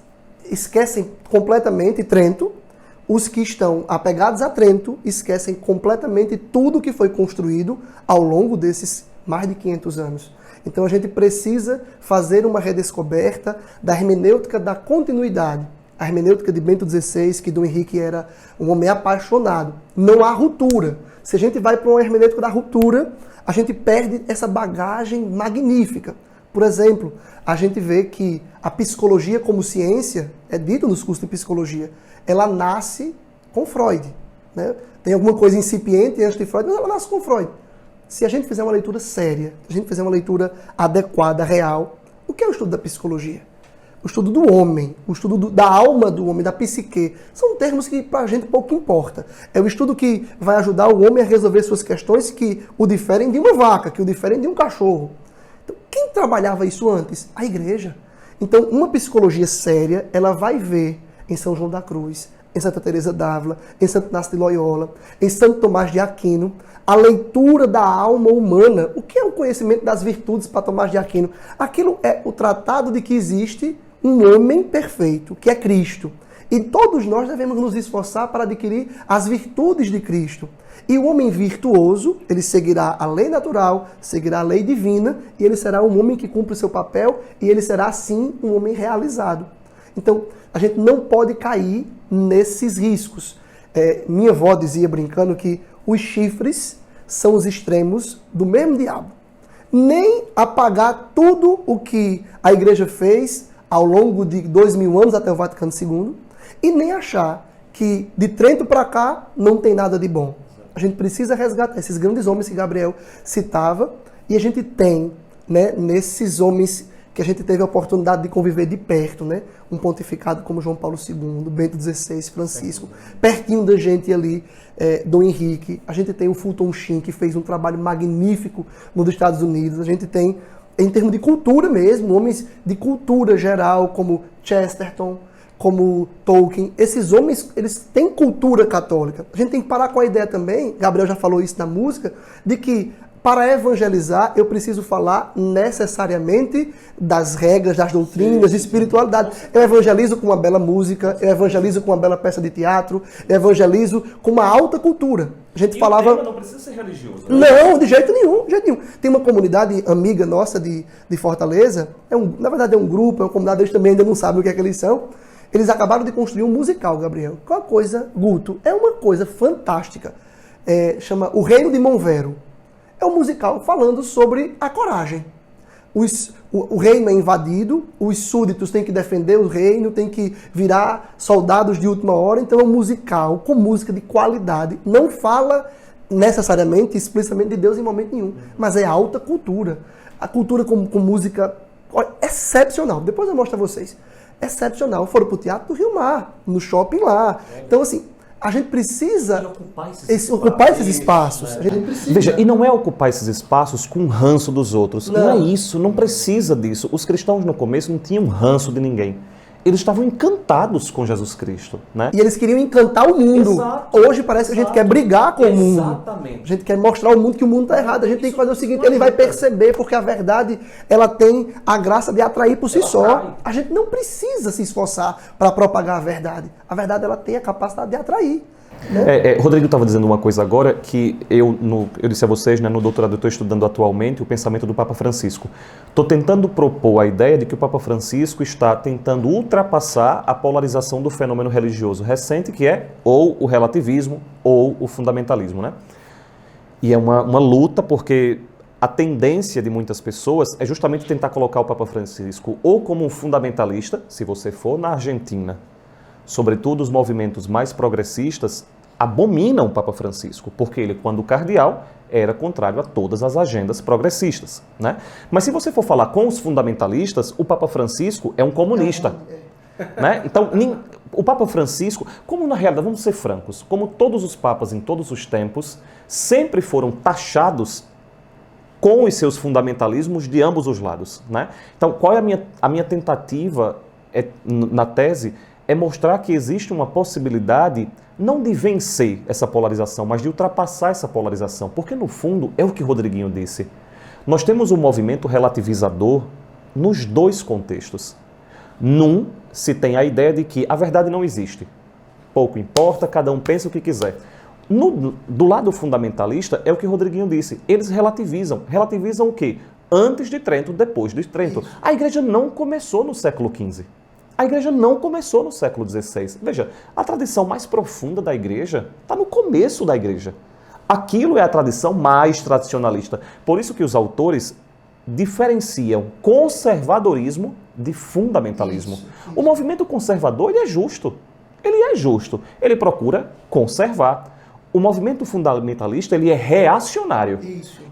B: esquecem completamente Trento. Os que estão apegados a Trento esquecem completamente tudo que foi construído ao longo desses mais de 500 anos. Então, a gente precisa fazer uma redescoberta da hermenêutica da continuidade. A hermenêutica de Bento XVI, que Dom Henrique era um homem apaixonado. Não há ruptura. Se a gente vai para uma hermenêutica da ruptura, a gente perde essa bagagem magnífica. Por exemplo, a gente vê que a psicologia como ciência, é dito nos cursos de psicologia, ela nasce com Freud. Né? Tem alguma coisa incipiente antes de Freud, mas ela nasce com Freud. Se a gente fizer uma leitura séria, se a gente fizer uma leitura adequada, real, o que é o estudo da psicologia? O estudo do homem, o estudo da alma do homem, da psique, são termos que para a gente pouco importa. É o estudo que vai ajudar o homem a resolver suas questões que o diferem de uma vaca, que o diferem de um cachorro. Então, quem trabalhava isso antes? A igreja. Então, uma psicologia séria, ela vai ver em São João da Cruz, em Santa Teresa d'Ávila, em Santo Inácio de Loyola, em Santo Tomás de Aquino, a leitura da alma humana. O que é o conhecimento das virtudes para Tomás de Aquino? Aquilo é o tratado de que existe um homem perfeito, que é Cristo. E todos nós devemos nos esforçar para adquirir as virtudes de Cristo. E o homem virtuoso, ele seguirá a lei natural, seguirá a lei divina, e ele será um homem que cumpre o seu papel, e ele será, sim, um homem realizado. Então, a gente não pode cair nesses riscos. Minha avó dizia, brincando, que os chifres são os extremos do mesmo diabo. Nem apagar tudo o que a igreja fez ao longo de 2000 anos até o Vaticano II, e nem achar que de Trento para cá não tem nada de bom. A gente precisa resgatar esses grandes homens que Gabriel citava, e a gente tem, né, nesses homens que a gente teve a oportunidade de conviver de perto, né, um pontificado como João Paulo II, Bento XVI, Francisco, pertinho da gente ali, Dom Henrique. A gente tem o Fulton Sheen, que fez um trabalho magnífico nos Estados Unidos. A gente tem, em termos de cultura mesmo, homens de cultura geral, como Chesterton, como Tolkien. Esses homens, eles têm cultura católica. A gente tem que parar com a ideia também, Gabriel já falou isso na música, de que para evangelizar eu preciso falar necessariamente das regras, das doutrinas, de espiritualidade. Eu evangelizo com uma bela música, eu evangelizo com uma bela peça de teatro, eu evangelizo com uma alta cultura. A gente falava...
C: O tema não precisa ser religioso. Né?
B: Não, de jeito nenhum, de jeito nenhum. Tem uma comunidade amiga nossa de Fortaleza, na verdade é um grupo, é uma comunidade, eles também ainda não sabem o que é que eles são. Eles acabaram de construir um musical, Gabriel. Que é uma coisa, Guto, é uma coisa fantástica. Chama O Reino de Monvero. É um musical falando sobre a coragem. O reino é invadido, os súditos têm que defender o reino, têm que virar soldados de última hora. Então é um musical com música de qualidade. Não fala necessariamente, explicitamente de Deus em momento nenhum, mas é alta cultura. A cultura com música excepcional. Depois eu mostro a vocês. Excepcional. Foram pro Teatro do Rio Mar, no shopping lá. Então, assim, A gente precisa
C: ocupar
B: esses espaços. A gente precisa.
C: Veja, e não é ocupar esses espaços com ranço dos outros. Não é isso, não precisa disso. Os cristãos no começo não tinham ranço de ninguém. Eles estavam encantados com Jesus Cristo, né?
B: E eles queriam encantar o mundo.
C: Exato,
B: Hoje parece que a gente quer brigar com o mundo.
C: Exatamente.
B: A gente quer mostrar ao mundo que o mundo está errado. A gente tem que fazer o seguinte, ele vai perceber, porque a verdade, ela tem a graça de atrair por si só. A gente não precisa se esforçar para propagar a verdade. A verdade, ela tem a capacidade de atrair. Né?
C: Rodrigo estava dizendo uma coisa agora que eu disse a vocês, né, no doutorado eu estou estudando atualmente o pensamento do Papa Francisco. Estou tentando propor a ideia de que o Papa Francisco está tentando ultrapassar a polarização do fenômeno religioso recente, que é ou o relativismo ou o fundamentalismo, né? E é uma luta porque a tendência de muitas pessoas é justamente tentar colocar o Papa Francisco ou como um fundamentalista, se você for na Argentina. Sobretudo os movimentos mais progressistas abominam o Papa Francisco, porque ele, quando cardeal, era contrário a todas as agendas progressistas, né? Mas se você for falar com os fundamentalistas, o Papa Francisco é um comunista, né? Então, o Papa Francisco, como na realidade, vamos ser francos, como todos os papas em todos os tempos, sempre foram taxados com os seus fundamentalismos de ambos os lados, né? Então, qual é a minha tentativa na tese? É mostrar que existe uma possibilidade não de vencer essa polarização, mas de ultrapassar essa polarização. Porque, no fundo, é o que Rodriguinho disse. Nós temos um movimento relativizador nos dois contextos. Num, se tem a ideia de que a verdade não existe. Pouco importa, cada um pensa o que quiser. Do lado fundamentalista, é o que Rodriguinho disse. Eles relativizam. Relativizam o quê? Antes de Trento, depois de Trento. A igreja não começou no século XV. A igreja não começou no século XVI. Veja, a tradição mais profunda da igreja está no começo da igreja. Aquilo é a tradição mais tradicionalista. Por isso que os autores diferenciam conservadorismo de fundamentalismo. O movimento conservador, ele é justo. Ele é justo. Ele procura conservar. O movimento fundamentalista, ele é reacionário.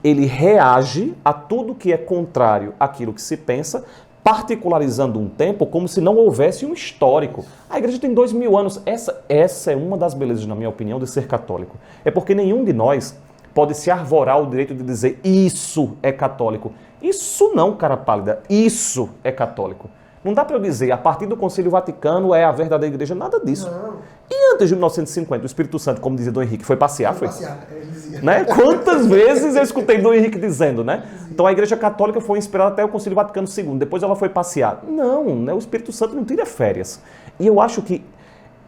C: Ele reage a tudo que é contrário àquilo que se pensa, particularizando um tempo como se não houvesse um histórico. A igreja tem 2000 anos. Essa é uma das belezas, na minha opinião, de ser católico. É porque nenhum de nós pode se arvorar o direito de dizer isso é católico. Isso não, cara pálida. Isso é católico. Não dá para eu dizer, a partir do Concílio Vaticano é a verdadeira igreja, nada disso. Não. E antes de 1950, o Espírito Santo, como dizia Dom Henrique, foi passear? Foi passear, ele dizia. Né? Quantas vezes eu escutei Dom Henrique dizendo, né? Então a igreja católica foi inspirada até o Concílio Vaticano II, depois ela foi passear. Não, né? O Espírito Santo não tira férias. E eu acho que,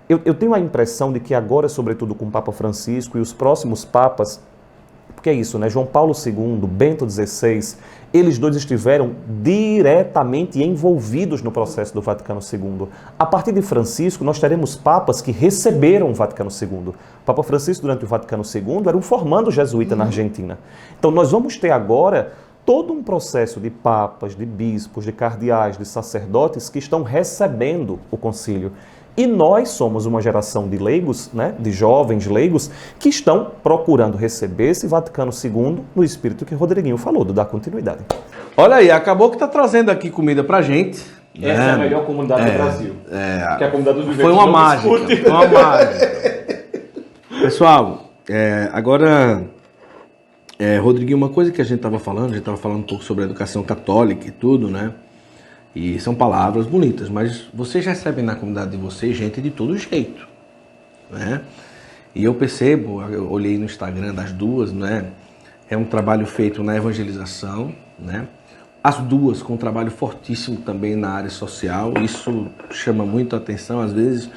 C: eu tenho a impressão de que agora, sobretudo com o Papa Francisco e os próximos papas, porque é isso, né? João Paulo II, Bento XVI, eles dois estiveram diretamente envolvidos no processo do Vaticano II. A partir de Francisco, nós teremos papas que receberam o Vaticano II. O Papa Francisco, durante o Vaticano II, era um formando jesuíta na Argentina. Então, nós vamos ter agora todo um processo de papas, de bispos, de cardeais, de sacerdotes que estão recebendo o concílio. E nós somos uma geração de leigos, né, de jovens leigos, que estão procurando receber esse Vaticano II no espírito que Rodriguinho falou, de dar continuidade.
A: Olha aí, acabou que está trazendo aqui comida pra gente.
D: Essa é a melhor comunidade do Brasil. Que é a comunidade dos viventes.
A: Foi uma mágica. Foi uma mágica. Pessoal, agora, Rodriguinho, uma coisa que a gente estava falando um pouco sobre a educação católica e tudo, né? E são palavras bonitas, mas vocês recebem na comunidade de vocês gente de todo jeito, né? E eu percebo, eu olhei no Instagram das duas, né? É um trabalho feito na evangelização, né? As duas com um trabalho fortíssimo também na área social, isso chama muito a atenção. Às vezes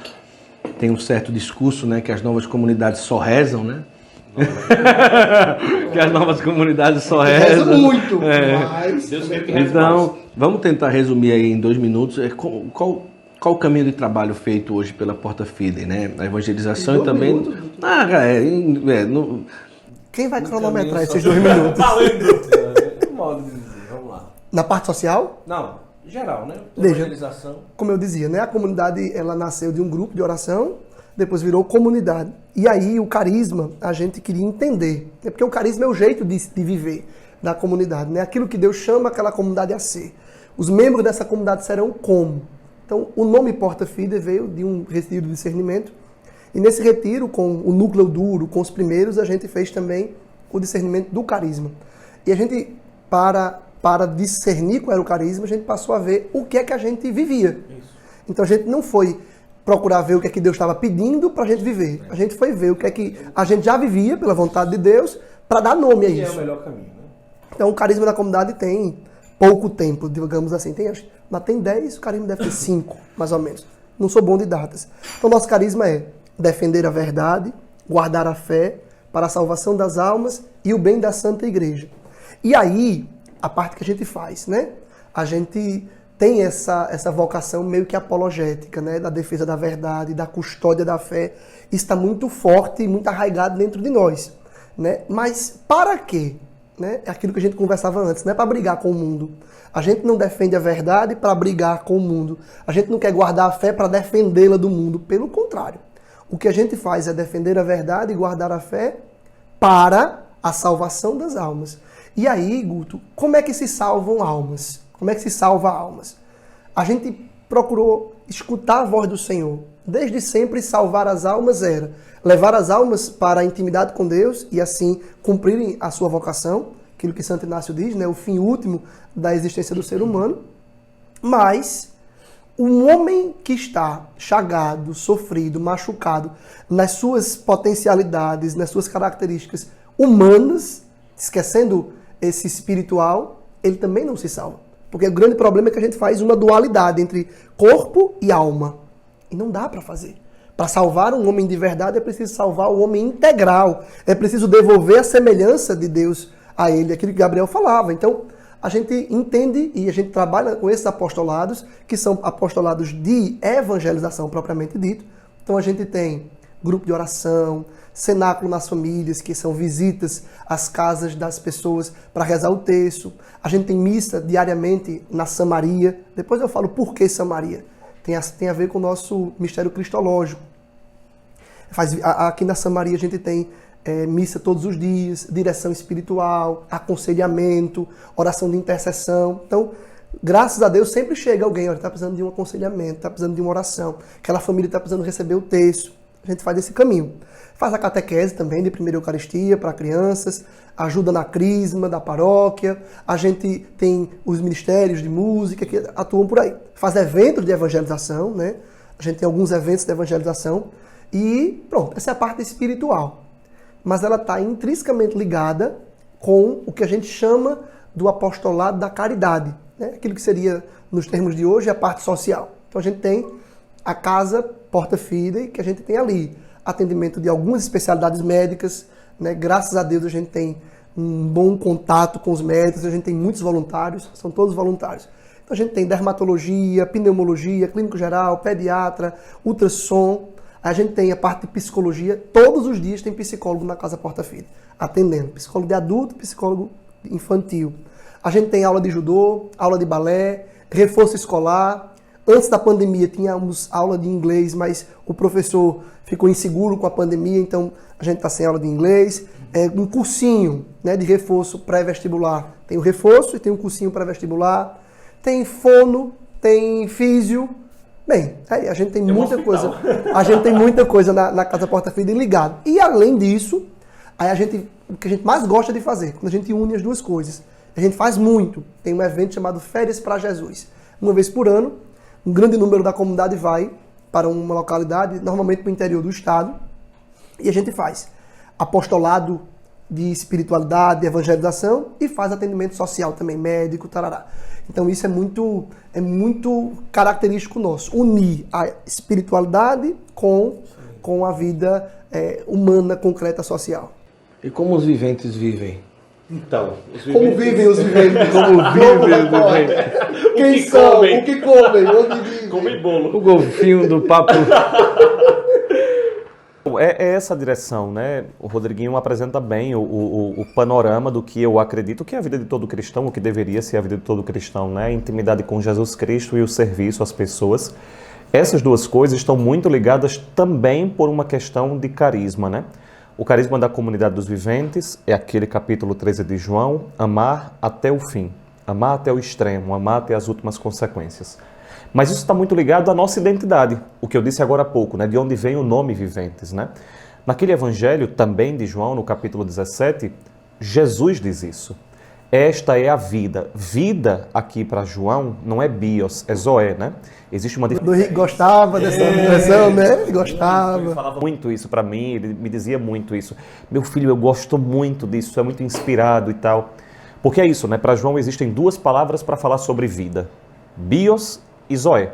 A: tem um certo discurso, né? Que as novas comunidades só rezam, né? Que as novas comunidades só rezam.
B: Muito, mas...
A: Então, vamos tentar resumir aí em 2 minutos qual o caminho de trabalho feito hoje pela Porta Fidei, né? A evangelização e também...
B: Quem vai cronometrar esses 2 minutos?
A: Modo de dizer, vamos lá.
B: Na parte social?
A: Não, geral, né?
B: Evangelização. Como eu dizia, né? A comunidade, ela nasceu de um grupo de oração, depois virou comunidade. E aí o carisma, a gente queria entender. É porque o carisma é o jeito de viver da comunidade, né? Aquilo que Deus chama aquela comunidade a ser. Os membros dessa comunidade serão como? Então, o nome Porta Fidei veio de um retiro de discernimento, E nesse retiro, com o núcleo duro, com os primeiros, a gente fez também o discernimento do carisma. E a gente, para discernir qual era o carisma, a gente passou a ver o que é que a gente vivia. Isso. Então a gente não foi procurar ver o que é que Deus estava pedindo para a gente viver. A gente foi ver o que é que a gente já vivia pela vontade de Deus para dar nome a isso.
D: Que é o melhor caminho, né?
B: Então o carisma da comunidade tem pouco tempo, digamos assim. Mas tem 10, o carisma deve ter 5, mais ou menos. Não sou bom de datas. Então nosso carisma é defender a verdade, guardar a fé para a salvação das almas e o bem da Santa Igreja. E aí, a parte que a gente faz, né? A gente tem essa vocação meio que apologética, né? Da defesa da verdade, da custódia da fé. Isso está muito forte e muito arraigado dentro de nós, né? Mas para quê? Né? É aquilo que a gente conversava antes, não é para brigar com o mundo. A gente não defende a verdade para brigar com o mundo. A gente não quer guardar a fé para defendê-la do mundo. Pelo contrário. O que a gente faz é defender a verdade e guardar a fé para a salvação das almas. E aí, Guto, como é que se salvam almas? Como é que se salva almas? A gente procurou escutar a voz do Senhor. Desde sempre, salvar as almas era levar as almas para a intimidade com Deus e assim cumprirem a sua vocação, aquilo que Santo Inácio diz, né, o fim último da existência do ser humano. Mas um homem que está chagado, sofrido, machucado nas suas potencialidades, nas suas características humanas, esquecendo esse espiritual, ele também não se salva. Porque o grande problema é que a gente faz uma dualidade entre corpo e alma. E não dá para fazer. Para salvar um homem de verdade é preciso salvar o homem integral. É preciso devolver a semelhança de Deus a ele, aquilo que Gabriel falava. Então, a gente entende e a gente trabalha com esses apostolados, que são apostolados de evangelização propriamente dito. Então, a gente tem grupo de oração, cenáculo nas famílias, que são visitas às casas das pessoas para rezar o terço. A gente tem missa diariamente na Samaria. Depois eu falo por que Samaria. Tem a ver com o nosso mistério cristológico. Aqui na Samaria a gente tem missa todos os dias, direção espiritual, aconselhamento, oração de intercessão. Então, graças a Deus, sempre chega alguém, olha, está precisando de um aconselhamento, está precisando de uma oração, aquela família está precisando receber o terço. A gente faz esse caminho. Faz a catequese também de primeira Eucaristia para crianças, ajuda na crisma da paróquia, a gente tem os ministérios de música que atuam por aí. Faz eventos de evangelização, né? A gente tem alguns eventos de evangelização e pronto, essa é a parte espiritual. Mas ela está intrinsecamente ligada com o que a gente chama do apostolado da caridade, né? Aquilo que seria, nos termos de hoje, a parte social. Então a gente tem a casa Porta Fidei, que a gente tem ali atendimento de algumas especialidades médicas, né? Graças a Deus a gente tem um bom contato com os médicos, a gente tem muitos voluntários, são todos voluntários. Então a gente tem dermatologia, pneumologia, clínico geral, pediatra, ultrassom, a gente tem a parte de psicologia, todos os dias tem psicólogo na Casa Porta Fidei, atendendo, psicólogo de adulto, psicólogo infantil. A gente tem aula de judô, aula de balé, reforço escolar. Antes da pandemia tínhamos aula de inglês, mas o professor ficou inseguro com a pandemia, então a gente está sem aula de inglês. Um cursinho, né, de reforço pré-vestibular. Tem o reforço e tem um cursinho pré-vestibular. Tem fono, tem físio. Bem, a gente tem muita coisa. A gente tem muita coisa na Casa Porta Fidei ligado. E além disso, o que a gente mais gosta de fazer, quando a gente une as duas coisas, a gente faz muito. Tem um evento chamado Férias para Jesus. Uma vez por ano, um grande número da comunidade vai para uma localidade, normalmente para o interior do estado, e a gente faz apostolado de espiritualidade, de evangelização, e faz atendimento social também, médico, tarará. Então isso é muito característico nosso, unir a espiritualidade com a vida humana, concreta, social.
A: E como os viventes vivem?
D: Então,
B: como vivem os viventes?
A: Como vivem os viventes?
B: Quem são? O que comem? Onde vivem?
D: Comem bolo.
A: O golfinho do papo.
C: É essa a direção, né? O Rodriguinho apresenta bem o panorama do que eu acredito que é a vida de todo cristão, o que deveria ser a vida de todo cristão, né? A intimidade com Jesus Cristo e o serviço às pessoas. Essas duas coisas estão muito ligadas também por uma questão de carisma, né? O carisma da comunidade dos viventes é aquele capítulo 13 de João, amar até o fim, amar até o extremo, amar até as últimas consequências. Mas isso está muito ligado à nossa identidade, o que eu disse agora há pouco, né? De onde vem o nome Viventes, né? Naquele evangelho também de João, no capítulo 17, Jesus diz isso. Esta é a vida. Vida aqui para João não é bios, é zoé, né? Existe uma diferença.
B: Do Henrique gostava dessa versão, né? Ele gostava.
C: Ele falava muito isso para mim, ele me dizia muito isso. Meu filho, eu gosto muito disso, é muito inspirado e tal. Porque é isso, né? Para João existem duas palavras para falar sobre vida. Bios e zoé.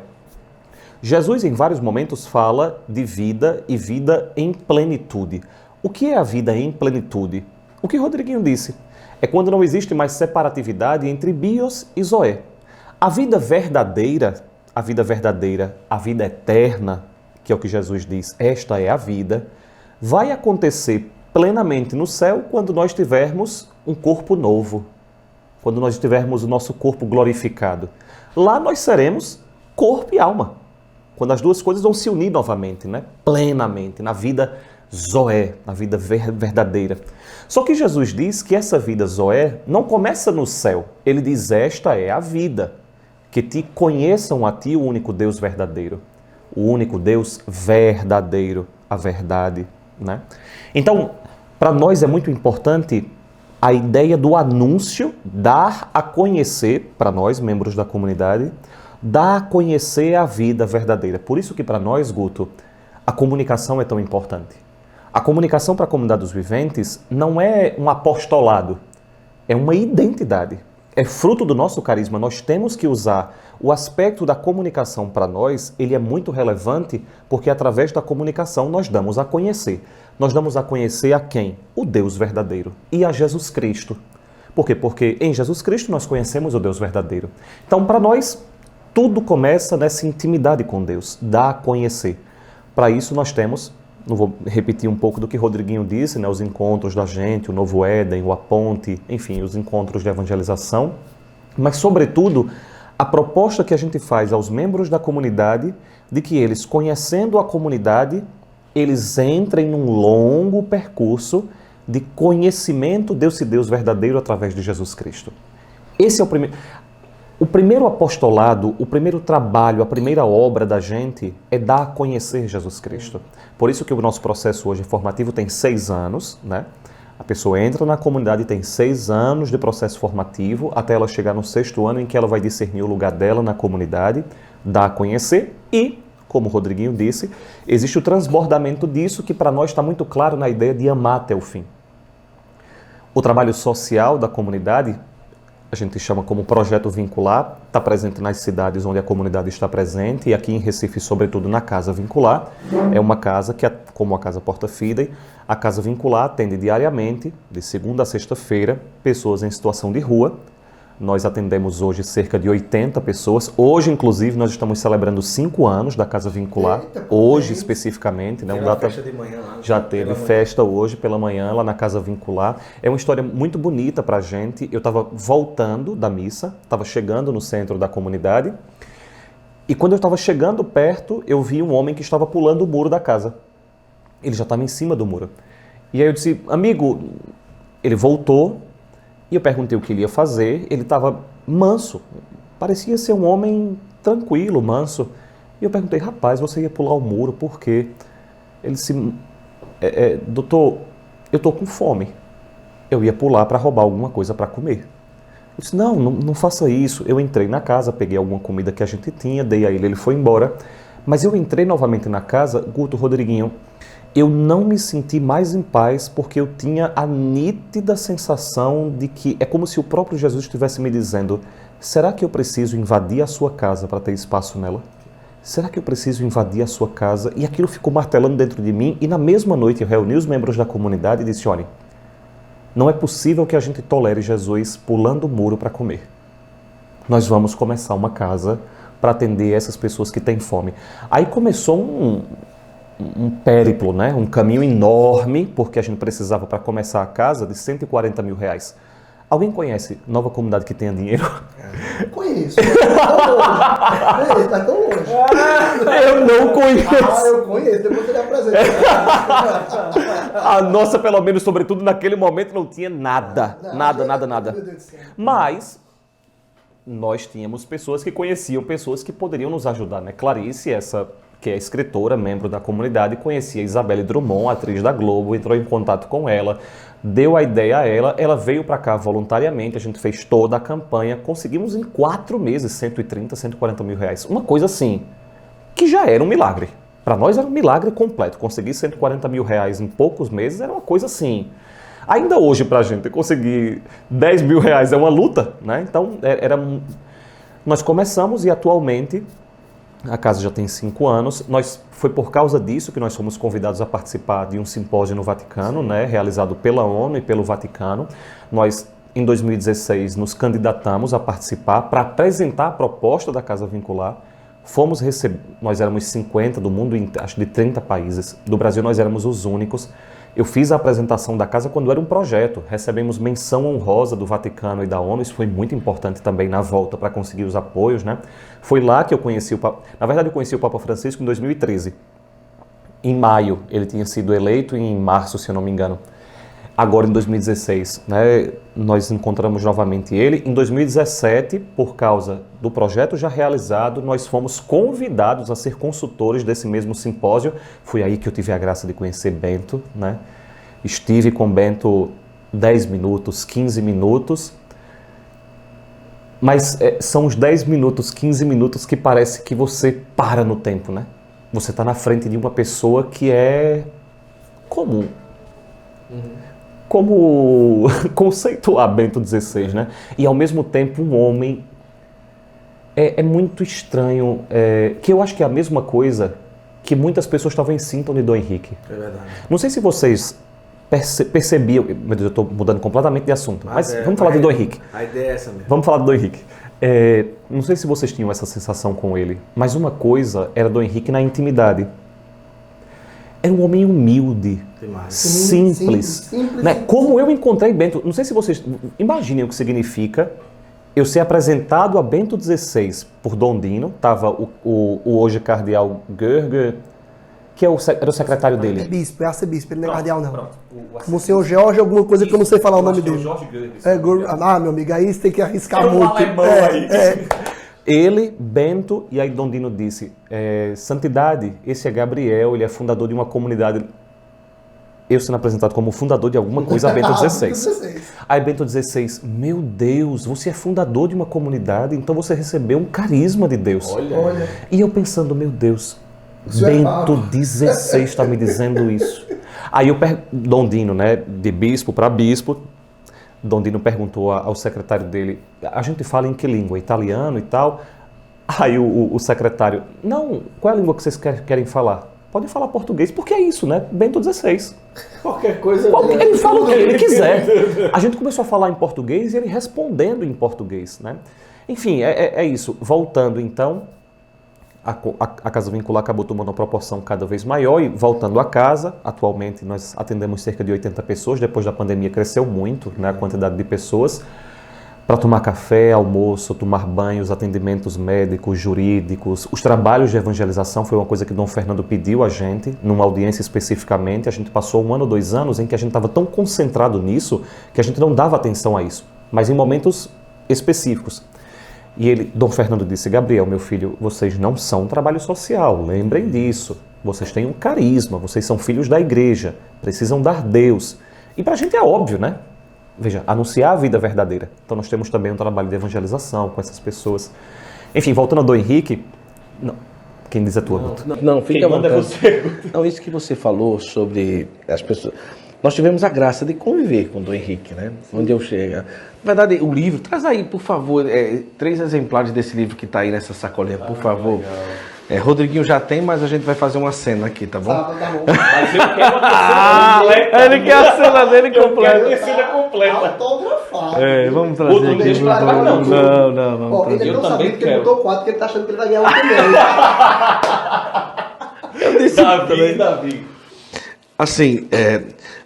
C: Jesus em vários momentos fala de vida e vida em plenitude. O que é a vida em plenitude? O que Rodriguinho disse. É quando não existe mais separatividade entre bios e zoé. A vida verdadeira, a vida eterna, que é o que Jesus diz, esta é a vida, vai acontecer plenamente no céu quando nós tivermos um corpo novo, quando nós tivermos o nosso corpo glorificado. Lá nós seremos corpo e alma, quando as duas coisas vão se unir novamente, né? Plenamente, na vida zoé, na vida verdadeira. Só que Jesus diz que essa vida zoé não começa no céu. Ele diz, esta é a vida, que te conheçam a ti o único Deus verdadeiro. O único Deus verdadeiro, a verdade, né? Então, para nós é muito importante a ideia do anúncio, dar a conhecer, para nós, membros da comunidade, dar a conhecer a vida verdadeira. Por isso que para nós, Guto, a comunicação é tão importante. A comunicação para a comunidade dos viventes não é um apostolado, é uma identidade. É fruto do nosso carisma. Nós temos que usar o aspecto da comunicação para nós, ele é muito relevante porque através da comunicação nós damos a conhecer. Nós damos a conhecer a quem? O Deus verdadeiro e a Jesus Cristo. Por quê? Porque em Jesus Cristo nós conhecemos o Deus verdadeiro. Então, para nós, tudo começa nessa intimidade com Deus, dar a conhecer. Para isso nós temos, não vou repetir um pouco do que Rodriguinho disse, né, os encontros da gente, o Novo Éden, o A Ponte, enfim, os encontros de evangelização, mas sobretudo a proposta que a gente faz aos membros da comunidade de que eles, conhecendo a comunidade, eles entrem num longo percurso de conhecimento desse Deus verdadeiro através de Jesus Cristo. Esse é o primeiro apostolado, o primeiro trabalho, a primeira obra da gente é dar a conhecer Jesus Cristo. Por isso que o nosso processo hoje formativo tem 6 anos, né? A pessoa entra na comunidade e tem 6 anos de processo formativo até ela chegar no 6º ano em que ela vai discernir o lugar dela na comunidade, dar a conhecer e, como o Rodriguinho disse, existe o transbordamento disso que para nós está muito claro na ideia de amar até o fim. O trabalho social da comunidade, a gente chama como projeto vincular, está presente nas cidades onde a comunidade está presente e aqui em Recife, sobretudo na Casa Vincular. É uma casa que, como a Casa Porta Fidei, a Casa Vincular atende diariamente, de segunda a sexta-feira, pessoas em situação de rua. Nós atendemos hoje cerca de 80 pessoas. Hoje, inclusive, nós estamos celebrando 5 anos da Casa Vincular. Hoje, especificamente. Né,
A: festa de manhã lá.
C: Já teve festa hoje pela manhã lá na Casa Vincular. É uma história muito bonita pra gente. Eu estava voltando da missa, estava chegando no centro da comunidade. E quando eu estava chegando perto, eu vi um homem que estava pulando o muro da casa. Ele já estava em cima do muro. E aí eu disse, amigo, ele voltou. E eu perguntei o que ele ia fazer, ele estava manso, parecia ser um homem tranquilo, manso. E eu perguntei, rapaz, você ia pular o muro, por quê? Ele disse, doutor, eu estou com fome, eu ia pular para roubar alguma coisa para comer. Eu disse, não faça isso. Eu entrei na casa, peguei alguma comida que a gente tinha, dei a ele foi embora. Mas eu entrei novamente na casa, Guto, Rodriguinho, eu não me senti mais em paz porque eu tinha a nítida sensação de que é como se o próprio Jesus estivesse me dizendo, será que eu preciso invadir a sua casa para ter espaço nela? Será que eu preciso invadir a sua casa? E aquilo ficou martelando dentro de mim e na mesma noite eu reuni os membros da comunidade e disse, olhem, não é possível que a gente tolere Jesus pulando o muro para comer. Nós vamos começar uma casa para atender essas pessoas que têm fome. Aí começou um périplo, né? Um caminho enorme, porque a gente precisava para começar a casa de 140 mil reais. Alguém conhece Nova Comunidade que tenha dinheiro?
B: Conheço. Está tão longe.
C: Eu não conheço.
B: Eu conheço, depois ele apresenta.
C: A nossa, pelo menos, sobretudo naquele momento, não tinha nada. Nada.
B: Meu Deus do céu.
C: Mas nós tínhamos pessoas que conheciam pessoas que poderiam nos ajudar, né? Clarice, que é escritora, membro da comunidade, conhecia Isabelle Drummond, atriz da Globo, entrou em contato com ela, deu a ideia a ela, ela veio para cá voluntariamente, a gente fez toda a campanha, conseguimos em 4 meses 130, 140 mil reais. Uma coisa assim, que já era um milagre. Para nós era um milagre completo. Conseguir 140 mil reais em poucos meses era uma coisa assim. Ainda hoje para a gente conseguir 10 mil reais é uma luta, né? Então nós começamos e atualmente a casa já tem 5 anos. Foi por causa disso que nós fomos convidados a participar de um simpósio no Vaticano, né, realizado pela ONU e pelo Vaticano. Nós, em 2016, nos candidatamos a participar para apresentar a proposta da Casa Vincular. Nós éramos 50 do mundo, acho de 30 países. Do Brasil nós éramos os únicos. Eu fiz a apresentação da casa quando era um projeto. Recebemos menção honrosa do Vaticano e da ONU. Isso foi muito importante também na volta para conseguir os apoios, né? Foi lá que eu conheci o Papa. Na verdade, eu conheci o Papa Francisco em 2013. Em maio, ele tinha sido eleito, e em março, se eu não me engano. Agora, em 2016, né, nós encontramos novamente ele. Em 2017, por causa do projeto já realizado, nós fomos convidados a ser consultores desse mesmo simpósio. Foi aí que eu tive a graça de conhecer Bento, né? Estive com Bento 10 minutos, 15 minutos. Mas são os 10 minutos, 15 minutos que parece que você para no tempo, né? Você está na frente de uma pessoa que é comum. Como conceituar Bento XVI, né? E ao mesmo tempo um homem é muito estranho, que eu acho que é a mesma coisa que muitas pessoas talvez sintam de Dom Henrique. É verdade. Não sei se vocês percebiam, meu Deus, eu estou mudando completamente de assunto, mas vamos falar de Dom Henrique.
A: A ideia é essa mesmo.
C: Vamos falar de Dom Henrique. Não sei se vocês tinham essa sensação com ele, mas uma coisa era Dom Henrique na intimidade. Era um homem humilde, simples. Né? Como eu encontrei Bento, não sei se vocês imaginem o que significa eu ser apresentado a Bento XVI por Dom Dino, estava o hoje cardeal Görger, que era o secretário dele.
B: É bispo, é arcebispo, ele não é cardeal não. Monsenhor Jorge, alguma coisa que eu não sei falar o nome dele.
C: Jorge Görger.
B: Meu amigo, aí você tem que arriscar
C: um
B: muito.
C: Alemão aí. Ele, Bento, e aí Dom Dino disse, Santidade, esse é Gabriel, ele é fundador de uma comunidade, eu sendo apresentado como fundador de alguma coisa a Bento XVI. Aí Bento XVI, meu Deus, você é fundador de uma comunidade, então você recebeu um carisma de Deus.
B: Olha.
C: E eu pensando, meu Deus, Bento XVI está me dizendo isso. Aí Dom Dino, né, de bispo para bispo, Dom Dino perguntou ao secretário dele, a gente fala em que língua? Italiano e tal? Aí o secretário, não, qual é a língua que vocês querem falar? Podem falar português, porque é isso, né? Bento XVI.
A: Qualquer coisa.
C: Ele fala o que ele quiser. A gente começou a falar em português e ele respondendo em português, né? Enfim, é isso. Voltando então, a Casa Vincular acabou tomando uma proporção cada vez maior e voltando à casa, atualmente nós atendemos cerca de 80 pessoas, depois da pandemia cresceu muito, né, a quantidade de pessoas, para tomar café, almoço, tomar banhos, atendimentos médicos, jurídicos. Os trabalhos de evangelização foi uma coisa que Dom Fernando pediu a gente, numa audiência especificamente. A gente passou 1 ano, 2 anos em que a gente estava tão concentrado nisso que a gente não dava atenção a isso, mas em momentos específicos. E Dom Fernando disse, Gabriel, meu filho, vocês não são um trabalho social, lembrem disso. Vocês têm um carisma, vocês são filhos da igreja, precisam dar Deus. E para a gente é óbvio, né? Veja, anunciar a vida verdadeira. Então nós temos também um trabalho de evangelização com essas pessoas. Enfim, voltando a Dom Henrique, não, quem diz a tua, Guto?
A: Não, fica à vontade. Não, isso que você falou sobre as pessoas... Nós tivemos a graça de conviver com o Dom Henrique, né? Onde eu chego. Na verdade, o livro, traz aí, por favor, 3 exemplares desse livro que está aí nessa sacolinha, por favor. Rodriguinho já tem, mas a gente vai fazer uma cena aqui, tá bom?
B: Tá bom.
C: Mas eu quero a completa.
A: Ele quer a cena dele completa.
C: Eu quero a cena completa.
B: Autografado.
A: Vamos trazer
C: Outro
A: aqui.
C: dia estragar, não.
A: Não, vamos
B: Ó,
A: trazer.
B: ele não
C: Eu
B: sabia
C: também
B: que ele
C: quero.
B: botou 4, que ele tá achando que ele vai ganhar um também.
A: Eu disse também.
C: Davi.
A: Assim,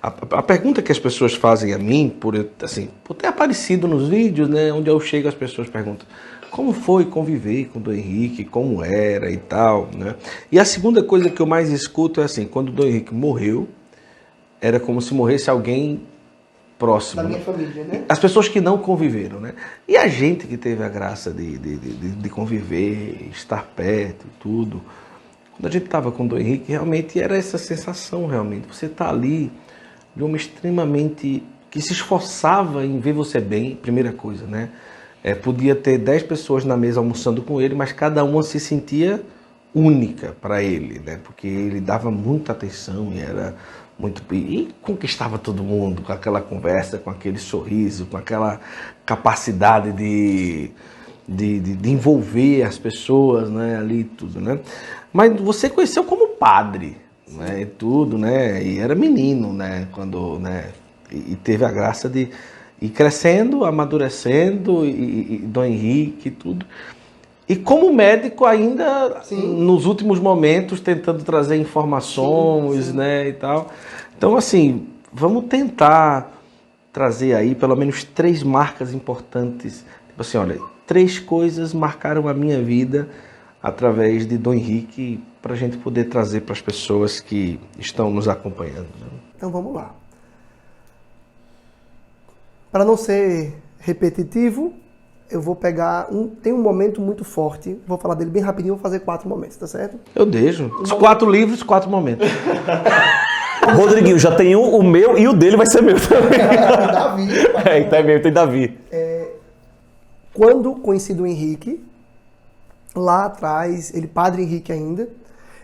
A: a pergunta que as pessoas fazem a mim, por ter aparecido nos vídeos, né, onde eu chego, as pessoas perguntam como foi conviver com o Dom Henrique, como era e tal, né? E a segunda coisa que eu mais escuto é assim, quando o Dom Henrique morreu, era como se morresse alguém próximo.
B: Da minha família, né?
A: As pessoas que não conviveram, né? E a gente que teve a graça de conviver, estar perto e tudo. Quando a gente estava com o Dom Henrique, realmente era essa sensação, realmente. Você está ali de um homem extremamente... que se esforçava em ver você bem, primeira coisa, né? Podia ter 10 pessoas na mesa almoçando com ele, mas cada uma se sentia única para ele, né? Porque ele dava muita atenção e era muito... E conquistava todo mundo com aquela conversa, com aquele sorriso, com aquela capacidade de envolver as pessoas, né? Ali tudo, né? Mas você conheceu como padre, né? E tudo, né? E era menino, né? Quando, né? E teve a graça de ir crescendo, amadurecendo, e Dom Henrique e tudo. E como médico ainda, nos últimos momentos, tentando trazer informações, né, e tal. Então, assim, vamos tentar trazer aí pelo menos 3 marcas importantes. Tipo assim, olha, 3 coisas marcaram a minha vida através de Dom Henrique, para a gente poder trazer para as pessoas que estão nos acompanhando.
B: Então, vamos lá. Para não ser repetitivo, eu vou pegar tem um momento muito forte, vou falar dele bem rapidinho, vou fazer 4 momentos, tá certo?
A: Eu deixo. Os 4 livros, 4 momentos.
C: Rodriguinho, já tem o meu e o dele vai ser meu também.
B: Davi.
C: Então é meu, tem Davi.
B: Quando conheci o Henrique, lá atrás, ele Padre Henrique ainda,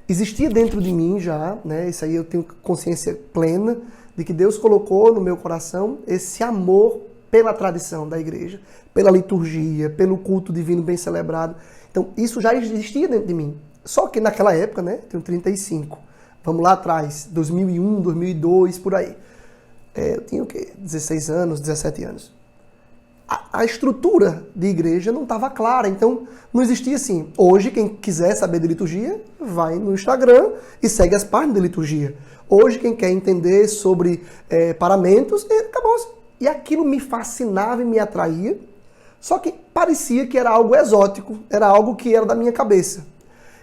B: existia dentro de mim já, né? Isso aí eu tenho consciência plena, de que Deus colocou no meu coração esse amor pela tradição da igreja, pela liturgia, pelo culto divino bem celebrado. Então, isso já existia dentro de mim. Só que naquela época, né, tenho 35, vamos lá atrás, 2001, 2002, por aí. Eu tinha o quê? 16 anos, 17 anos. A estrutura de igreja não estava clara, então não existia assim. Hoje, quem quiser saber de liturgia, vai no Instagram e segue as páginas de liturgia. Hoje, quem quer entender sobre paramentos, acabou. E aquilo me fascinava e me atraía, só que parecia que era algo exótico, era algo que era da minha cabeça.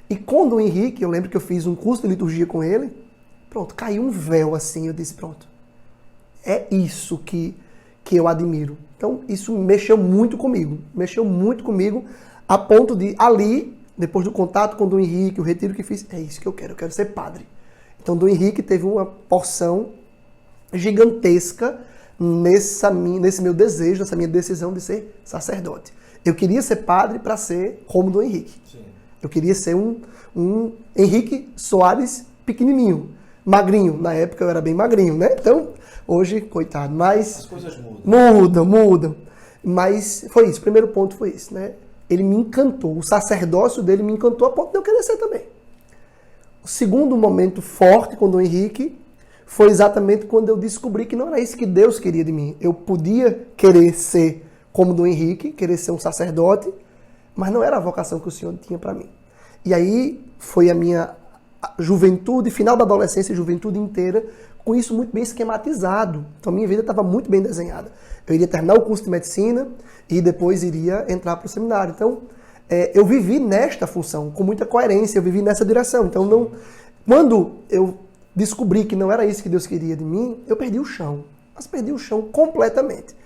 B: E quando o Henrique, eu lembro que eu fiz um curso de liturgia com ele, pronto, caiu um véu assim, eu disse, pronto, é isso que eu admiro. Então, isso mexeu muito comigo, a ponto de ali, depois do contato com o Dom Henrique, o retiro que fiz, é isso que eu quero ser padre. Então, Dom Henrique teve uma porção gigantesca nesse meu desejo, nessa minha decisão de ser sacerdote. Eu queria ser padre para ser como Dom Henrique. Sim. Eu queria ser um Henrique Soares pequenininho, magrinho. Na época eu era bem magrinho, né? Então, hoje, coitado, mas...
A: As coisas mudam.
B: Mudam. Mas foi isso, o primeiro ponto foi isso, né? Ele me encantou, o sacerdócio dele me encantou a ponto de eu querer ser também. O segundo momento forte com Dom Henrique foi exatamente quando eu descobri que não era isso que Deus queria de mim. Eu podia querer ser como Dom Henrique, querer ser um sacerdote, mas não era a vocação que o Senhor tinha para mim. E aí foi a minha juventude, final da adolescência e juventude inteira, com isso muito bem esquematizado. Então a minha vida estava muito bem desenhada. Eu iria terminar o curso de medicina e depois iria entrar para o seminário. Então eu vivi nesta função, com muita coerência, eu vivi nessa direção. Então quando eu descobri que não era isso que Deus queria de mim, eu perdi o chão. Mas perdi o chão completamente.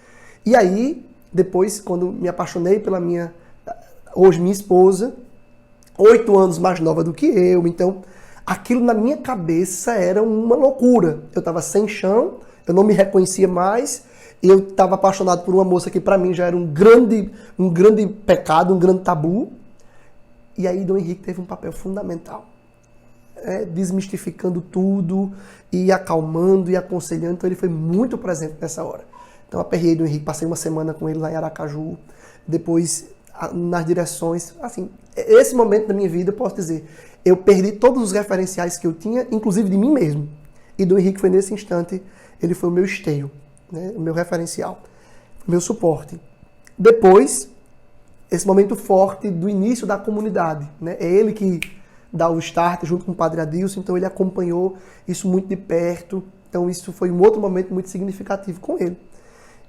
B: E aí, depois, quando me apaixonei pela hoje minha esposa, 8 anos mais nova do que eu, então aquilo na minha cabeça era uma loucura. Eu estava sem chão, eu não me reconhecia mais, eu estava apaixonado por uma moça que para mim já era um grande pecado, um grande tabu. E aí Dom Henrique teve um papel fundamental. Desmistificando tudo e acalmando e aconselhando, então ele foi muito presente nessa hora. Então aperriei do Henrique, passei uma semana com ele lá em Aracaju, depois nas direções, assim, esse momento da minha vida, eu posso dizer, eu perdi todos os referenciais que eu tinha, inclusive de mim mesmo, e do Henrique foi nesse instante, ele foi o meu esteio, né, o meu referencial, o meu suporte. Depois, esse momento forte do início da comunidade, né, é ele que dá o start junto com o Padre Adilson, então ele acompanhou isso muito de perto, então isso foi um outro momento muito significativo com ele.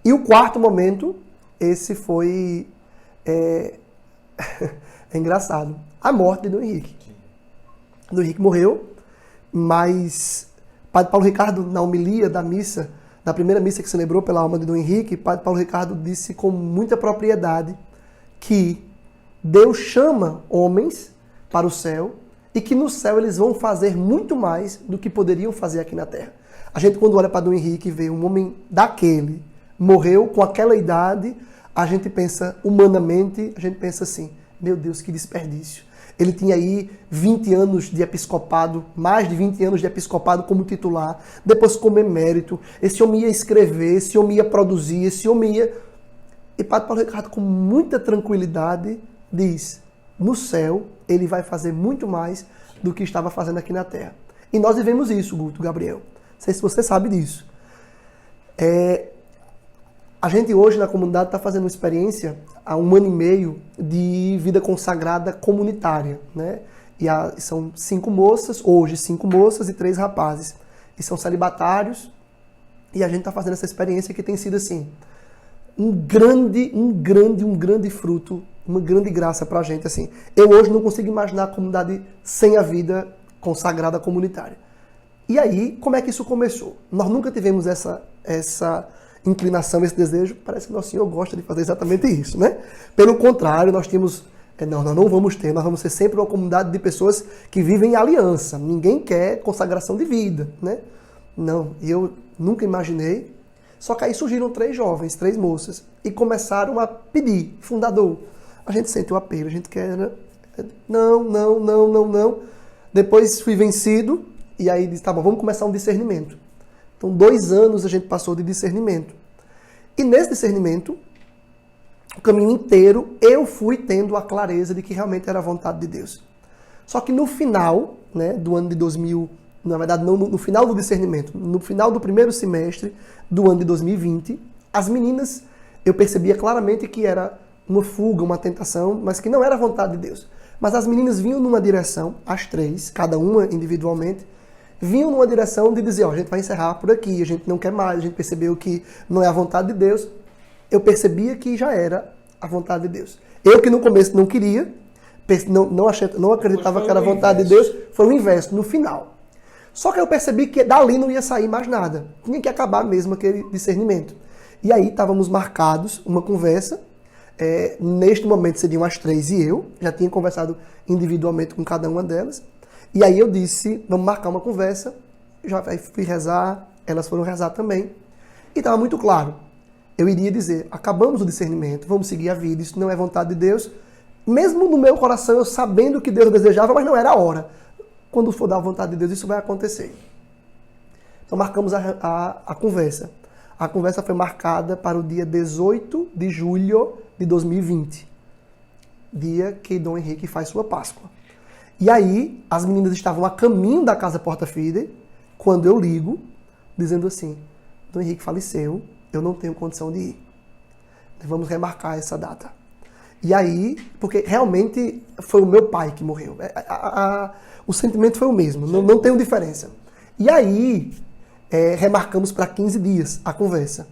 B: E o quarto momento, esse foi, é engraçado, a morte de Dom Henrique. Dom Henrique morreu, mas Padre Paulo Ricardo, na homilia da missa Na primeira missa que celebrou pela alma de Dom Henrique, Padre Paulo Ricardo disse com muita propriedade que Deus chama homens para o céu e que no céu eles vão fazer muito mais do que poderiam fazer aqui na terra. A gente, quando olha para Dom Henrique e vê um homem daquele, morreu com aquela idade, a gente pensa humanamente, a gente pensa assim, meu Deus, que desperdício. Ele tinha aí 20 anos de episcopado, mais de 20 anos de episcopado como titular, depois como emérito. Esse homem ia escrever, esse homem ia produzir, esse homem ia... E Padre Paulo Ricardo, com muita tranquilidade, diz, no céu ele vai fazer muito mais do que estava fazendo aqui na terra. E nós vivemos isso, Guto, Gabriel. Não sei se você sabe disso. A gente hoje na comunidade está fazendo uma experiência há 1 ano e meio de vida consagrada comunitária, né? E são 5 moças, hoje 5 moças e 3 rapazes. E são celibatários. E a gente está fazendo essa experiência que tem sido assim, um grande fruto, uma grande graça para a gente. Assim. Eu hoje não consigo imaginar a comunidade sem a vida consagrada comunitária. E aí, como é que isso começou? Nós nunca tivemos essa inclinação, esse desejo. Parece que Nosso Senhor gosta de fazer exatamente isso, né? Pelo contrário, nós temos... nós não vamos ter, nós vamos ser sempre uma comunidade de pessoas que vivem em aliança. Ninguém quer consagração de vida, né? Não, eu nunca imaginei. Só que aí surgiram 3 jovens, 3 moças, e começaram a pedir, fundador, a gente sente o apelo, a gente quer... Não. Depois fui vencido, e aí disse, tá bom, vamos começar um discernimento. Então, 2 anos a gente passou de discernimento. E nesse discernimento, o caminho inteiro, eu fui tendo a clareza de que realmente era a vontade de Deus. Só que no final, né, do ano de 2000, na verdade, não no final do discernimento, no final do primeiro semestre do ano de 2020, as meninas, eu percebia claramente que era uma fuga, uma tentação, mas que não era a vontade de Deus. Mas as meninas vinham numa direção, as 3, cada uma individualmente, vinham numa direção de dizer, a gente vai encerrar por aqui, a gente não quer mais, a gente percebeu que não é a vontade de Deus. Eu percebia que já era a vontade de Deus. Eu que no começo não queria, não acreditava que era a vontade de Deus, foi o inverso, no final. Só que eu percebi que dali não ia sair mais nada. Tinha que acabar mesmo aquele discernimento. E aí estávamos marcados uma conversa, neste momento seriam as 3 e eu, já tinha conversado individualmente com cada uma delas. E aí eu disse, vamos marcar uma conversa, já fui rezar, elas foram rezar também. E estava muito claro, eu iria dizer, acabamos o discernimento, vamos seguir a vida, isso não é vontade de Deus. Mesmo no meu coração, eu sabendo que Deus desejava, mas não era a hora. Quando for da vontade de Deus, isso vai acontecer. Então marcamos a conversa. A conversa foi marcada para o dia 18 de julho de 2020. Dia que Dom Henrique faz sua Páscoa. E aí, as meninas estavam a caminho da Casa Porta Fide, quando eu ligo, dizendo assim, Dom Henrique faleceu, eu não tenho condição de ir. Vamos remarcar essa data. E aí, porque realmente foi o meu pai que morreu. O sentimento foi o mesmo, não tem diferença. E aí, remarcamos para 15 dias a conversa.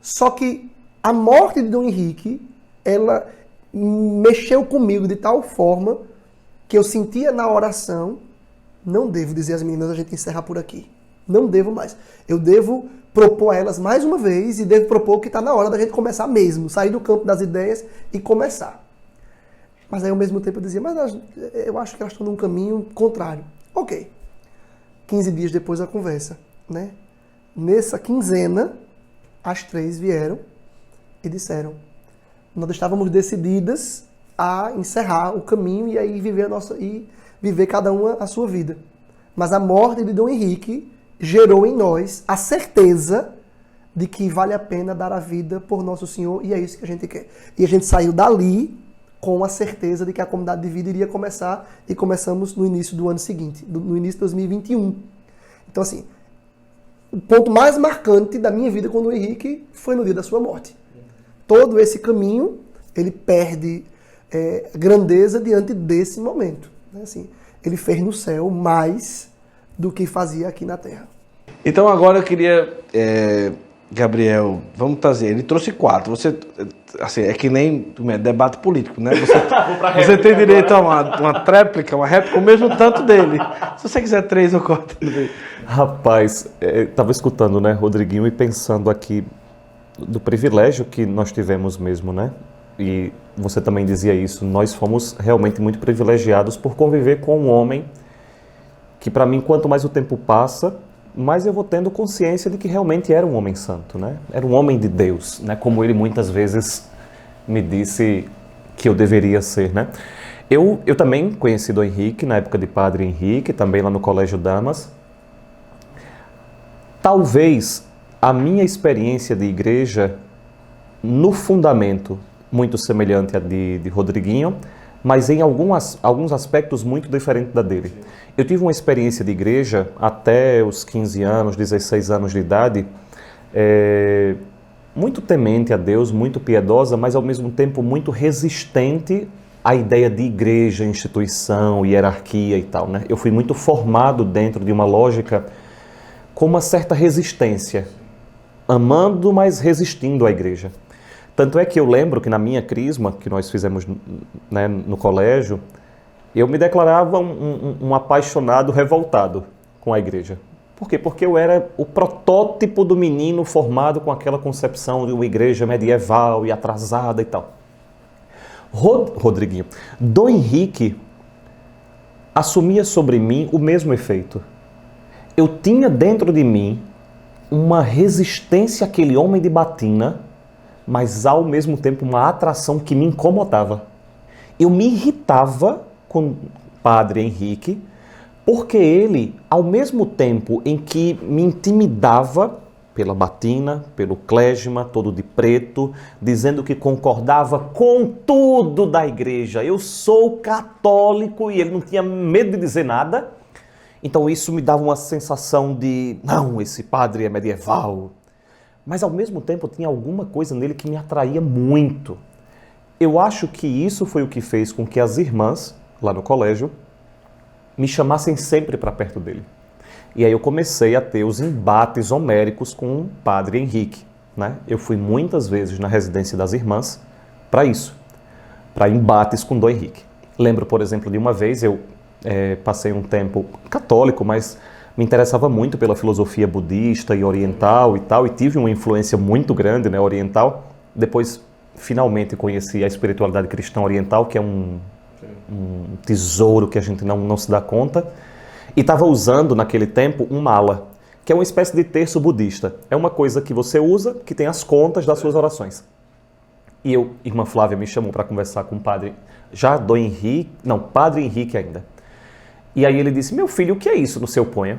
B: Só que a morte de Dom Henrique, ela mexeu comigo de tal forma que eu sentia na oração, não devo dizer às meninas, a gente encerrar por aqui. Não devo mais. Eu devo propor a elas mais uma vez e devo propor que está na hora da gente começar mesmo, sair do campo das ideias e começar. Mas aí ao mesmo tempo eu dizia, mas eu acho que elas estão num caminho contrário. Ok. 15 dias depois da conversa, né? Nessa quinzena, as 3 vieram e disseram, nós estávamos decididas a encerrar o caminho e aí viver cada uma a sua vida. Mas a morte de Dom Henrique gerou em nós a certeza de que vale a pena dar a vida por Nosso Senhor e é isso que a gente quer. E a gente saiu dali com a certeza de que a comunidade de vida iria começar e começamos no início do ano seguinte, no início de 2021. Então assim, o ponto mais marcante da minha vida com o Dom Henrique foi no dia da sua morte. Todo esse caminho, ele perde grandeza diante desse momento. Assim, ele fez no céu mais do que fazia aqui na terra.
A: Então agora eu queria Gabriel, vamos trazer, ele trouxe 4. Você, assim, é que nem debate político, né? Você tem direito a uma tréplica, uma réplica, o mesmo tanto dele. Se você quiser 3 ou 4.
C: Rapaz, estava escutando, né, Rodriguinho, e pensando aqui do privilégio que nós tivemos mesmo, né? E você também dizia isso, nós fomos realmente muito privilegiados por conviver com um homem que, para mim, quanto mais o tempo passa, mais eu vou tendo consciência de que realmente era um homem santo, né? Era um homem de Deus, né? Como ele muitas vezes me disse que eu deveria ser, né? Eu também conheci Dom Henrique na época de Padre Henrique, também lá no Colégio Damas. Talvez a minha experiência de igreja, no fundamento, muito semelhante à de Rodriguinho, mas em alguns aspectos muito diferente da dele. Eu tive uma experiência de igreja até os 15 anos, 16 anos de idade, muito temente a Deus, muito piedosa, mas ao mesmo tempo muito resistente à ideia de igreja, instituição, hierarquia e tal, né? Eu fui muito formado dentro de uma lógica com uma certa resistência, amando, mas resistindo à igreja. Tanto é que eu lembro que na minha crisma, que nós fizemos, né, no colégio, eu me declarava um apaixonado revoltado com a igreja. Por quê? Porque eu era o protótipo do menino formado com aquela concepção de uma igreja medieval e atrasada e tal. Rodriguinho, Dom Henrique assumia sobre mim o mesmo efeito. Eu tinha dentro de mim uma resistência àquele homem de batina, mas ao mesmo tempo uma atração que me incomodava. Eu me irritava com o Padre Henrique, porque ele, ao mesmo tempo em que me intimidava pela batina, pelo clésima, todo de preto, dizendo que concordava com tudo da igreja. Eu sou católico, e ele não tinha medo de dizer nada. Então isso me dava uma sensação de, não, esse padre é medieval. Mas ao mesmo tempo tinha alguma coisa nele que me atraía muito. Eu acho que isso foi o que fez com que as irmãs, lá no colégio, me chamassem sempre para perto dele. E aí eu comecei a ter os embates homéricos com o Padre Henrique, né? Eu fui muitas vezes na residência das irmãs para isso, para embates com Dom Henrique. Lembro, por exemplo, de uma vez eu passei um tempo católico, mas me interessava muito pela filosofia budista e oriental e tal, e tive uma influência muito grande, né, oriental. Depois, finalmente, conheci a espiritualidade cristã oriental, que é um tesouro que a gente não se dá conta. E estava usando, naquele tempo, um mala, que é uma espécie de terço budista. É uma coisa que você usa, que tem as contas das suas orações. E irmã Flávia me chamou para conversar com o padre, Padre Henrique ainda. E aí ele disse, meu filho, o que é isso no seu punho?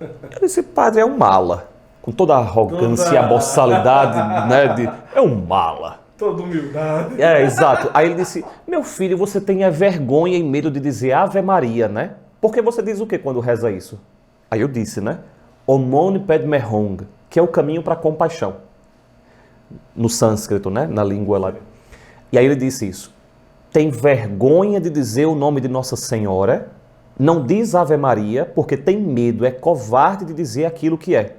C: Eu disse, padre, é um mala. Com toda a arrogância e a boçalidade, né? É um mala.
D: Toda humildade.
C: Exato. Aí ele disse, meu filho, você tem vergonha e medo de dizer Ave Maria, né? Porque você diz o que quando reza isso? Aí eu disse, né? Om Padme Hum, que é o caminho para a compaixão. No sânscrito, né? Na língua lá. E aí ele disse isso. Tem vergonha de dizer o nome de Nossa Senhora, não diz Ave Maria, porque tem medo, é covarde de dizer aquilo que é.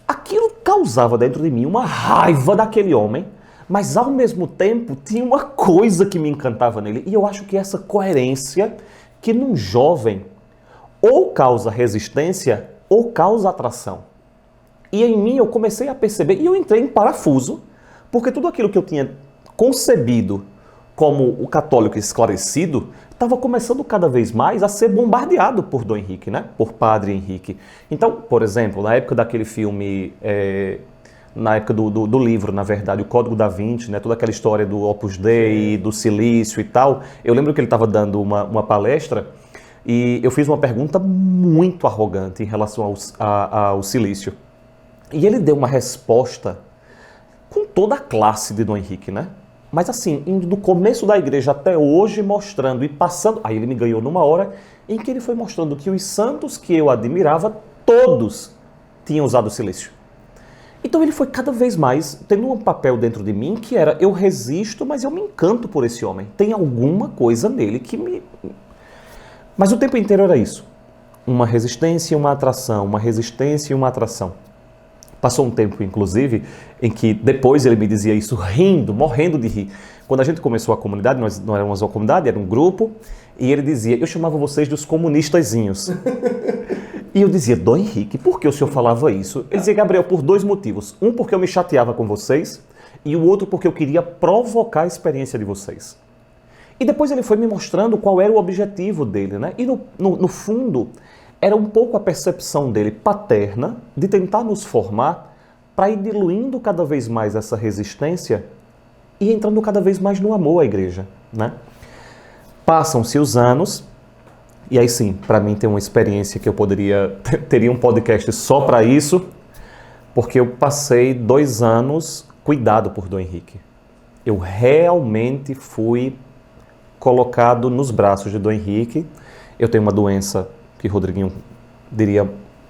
C: Aquilo causava dentro de mim uma raiva daquele homem, mas ao mesmo tempo tinha uma coisa que me encantava nele. E eu acho que essa coerência que num jovem ou causa resistência ou causa atração. E em mim eu comecei a perceber, e eu entrei em parafuso, porque tudo aquilo que eu tinha concebido como o católico esclarecido, estava começando cada vez mais a ser bombardeado por Dom Henrique, né? Por Padre Henrique. Então, por exemplo, na época daquele filme, na época do livro, na verdade, o Código da Vinci, né? Toda aquela história do Opus Dei, do silício e tal, eu lembro que ele estava dando uma palestra e eu fiz uma pergunta muito arrogante em relação ao silício. E ele deu uma resposta com toda a classe de Dom Henrique, né? Mas assim, indo do começo da igreja até hoje, mostrando e passando... Aí ele me ganhou numa hora em que ele foi mostrando que os santos que eu admirava, todos tinham usado o silício. Então ele foi cada vez mais tendo um papel dentro de mim que era, eu resisto, mas eu me encanto por esse homem. Tem alguma coisa nele que me... Mas o tempo inteiro era isso. Uma resistência e uma atração, uma resistência e uma atração. Passou um tempo, inclusive, em que depois ele me dizia isso rindo, morrendo de rir. Quando a gente começou a comunidade, nós não éramos uma comunidade, era um grupo, e ele dizia, eu chamava vocês dos comunistazinhos. E eu dizia, Dom Henrique, por que o senhor falava isso? Ele dizia, Gabriel, por 2 motivos. Um, porque eu me chateava com vocês, e o outro porque eu queria provocar a experiência de vocês. E depois ele foi me mostrando qual era o objetivo dele, né? E no fundo, era um pouco a percepção dele paterna de tentar nos formar para ir diluindo cada vez mais essa resistência e entrando cada vez mais no amor à igreja, né? Passam-se os anos, e aí sim, para mim tem uma experiência que eu teria um podcast só para isso, porque eu passei 2 anos cuidado por Dom Henrique. Eu realmente fui colocado nos braços de Dom Henrique. Eu tenho uma doença que Rodriguinho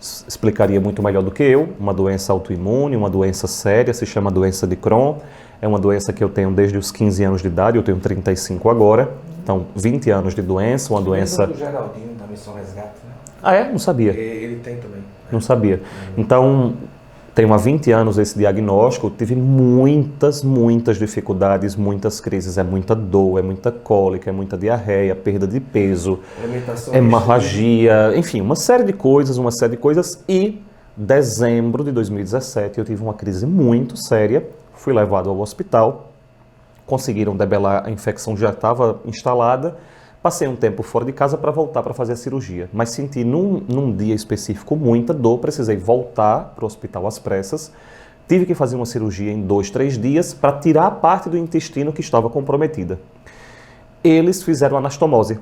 C: explicaria muito melhor do que eu, uma doença autoimune, uma doença séria, se chama doença de Crohn. É uma doença que eu tenho desde os 15 anos de idade, eu tenho 35 agora, então 20 anos de doença, uma doença...
A: do Geraldinho, da Missão Resgate, né?
C: Ah, é? Não sabia.
A: Ele tem também.
C: Não sabia. Então, tenho há 20 anos esse diagnóstico, tive muitas dificuldades, muitas crises, é muita dor, é muita cólica, é muita diarreia, perda de peso, hemorragia, enfim, uma série de coisas, e dezembro de 2017 eu tive uma crise muito séria, fui levado ao hospital, conseguiram debelar, a infecção já estava instalada, passei um tempo fora de casa para voltar para fazer a cirurgia, mas senti num dia específico muita dor, precisei voltar para o hospital às pressas, tive que fazer uma cirurgia em 2, 3 dias para tirar a parte do intestino que estava comprometida. Eles fizeram anastomose,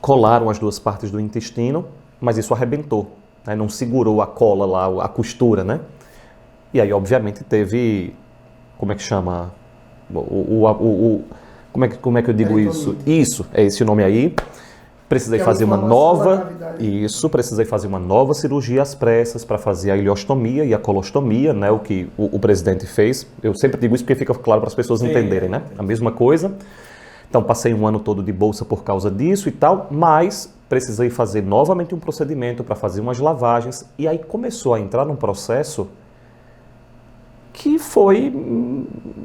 C: colaram as 2 partes do intestino, mas isso arrebentou, né? Não segurou a cola lá, a costura, né? E aí, obviamente, teve, como é que chama? Como é que eu digo isso? Isso, é esse o nome aí. Precisei fazer uma nova... Isso, precisei fazer uma nova cirurgia às pressas para fazer a ileostomia e a colostomia, né? O que o presidente fez. Eu sempre digo isso porque fica claro para as pessoas entenderem, né? A mesma coisa. Então, passei um ano todo de bolsa por causa disso e tal, mas precisei fazer novamente um procedimento para fazer umas lavagens. E aí começou a entrar num processo que foi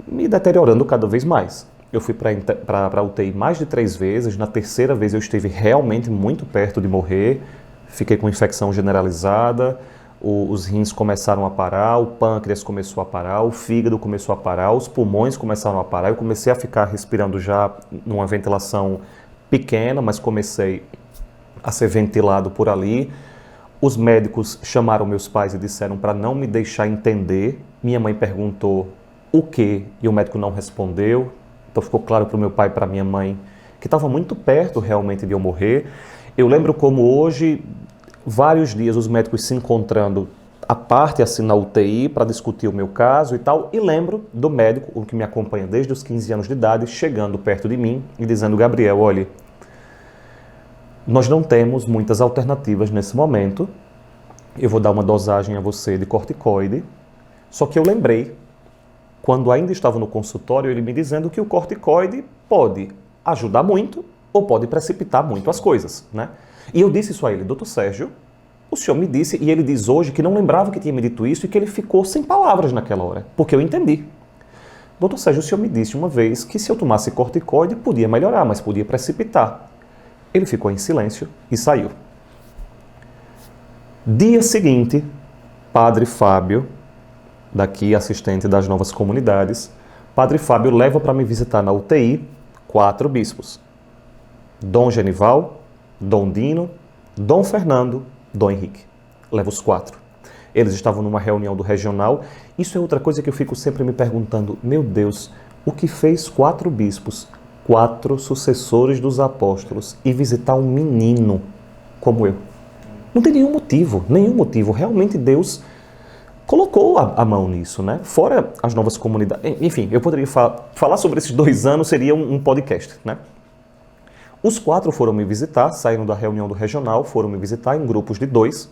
C: me deteriorando cada vez mais. Eu fui para a UTI mais de 3 vezes, na 3ª vez eu estive realmente muito perto de morrer, fiquei com infecção generalizada, os rins começaram a parar, o pâncreas começou a parar, o fígado começou a parar, os pulmões começaram a parar, eu comecei a ficar respirando já numa ventilação pequena, mas comecei a ser ventilado por ali. Os médicos chamaram meus pais e disseram para não me deixar entender. Minha mãe perguntou o quê e o médico não respondeu. Então ficou claro para o meu pai e para a minha mãe que estava muito perto realmente de eu morrer. Eu lembro como hoje, vários dias, os médicos se encontrando à parte, assim, na UTI, para discutir o meu caso e tal. E lembro do médico, o que me acompanha desde os 15 anos de idade, chegando perto de mim e dizendo, Gabriel, olha, nós não temos muitas alternativas nesse momento. Eu vou dar uma dosagem a você de corticoide. Só que eu lembrei, quando ainda estava no consultório, ele me dizendo que o corticoide pode ajudar muito ou pode precipitar muito as coisas, né? E eu disse isso a ele, doutor Sérgio, o senhor me disse, e ele diz hoje que não lembrava que tinha me dito isso e que ele ficou sem palavras naquela hora, porque eu entendi. Doutor Sérgio, o senhor me disse uma vez que se eu tomasse corticoide podia melhorar, mas podia precipitar. Ele ficou em silêncio e saiu. Dia seguinte, Padre Fábio, daqui assistente das novas comunidades, Padre Fábio leva para me visitar na UTI 4 bispos. Dom Genival, Dom Dino, Dom Fernando, Dom Henrique. Leva os 4. Eles estavam numa reunião do regional. Isso é outra coisa que eu fico sempre me perguntando. Meu Deus, o que fez 4 bispos, 4 sucessores dos apóstolos e visitar um menino como eu? Não tem nenhum motivo, nenhum motivo. Realmente Deus colocou a mão nisso, né? Fora as novas comunidades. Enfim, eu poderia falar sobre esses 2 anos, seria um podcast, né? Os 4 foram me visitar, saíram da reunião do regional, foram me visitar em grupos de 2.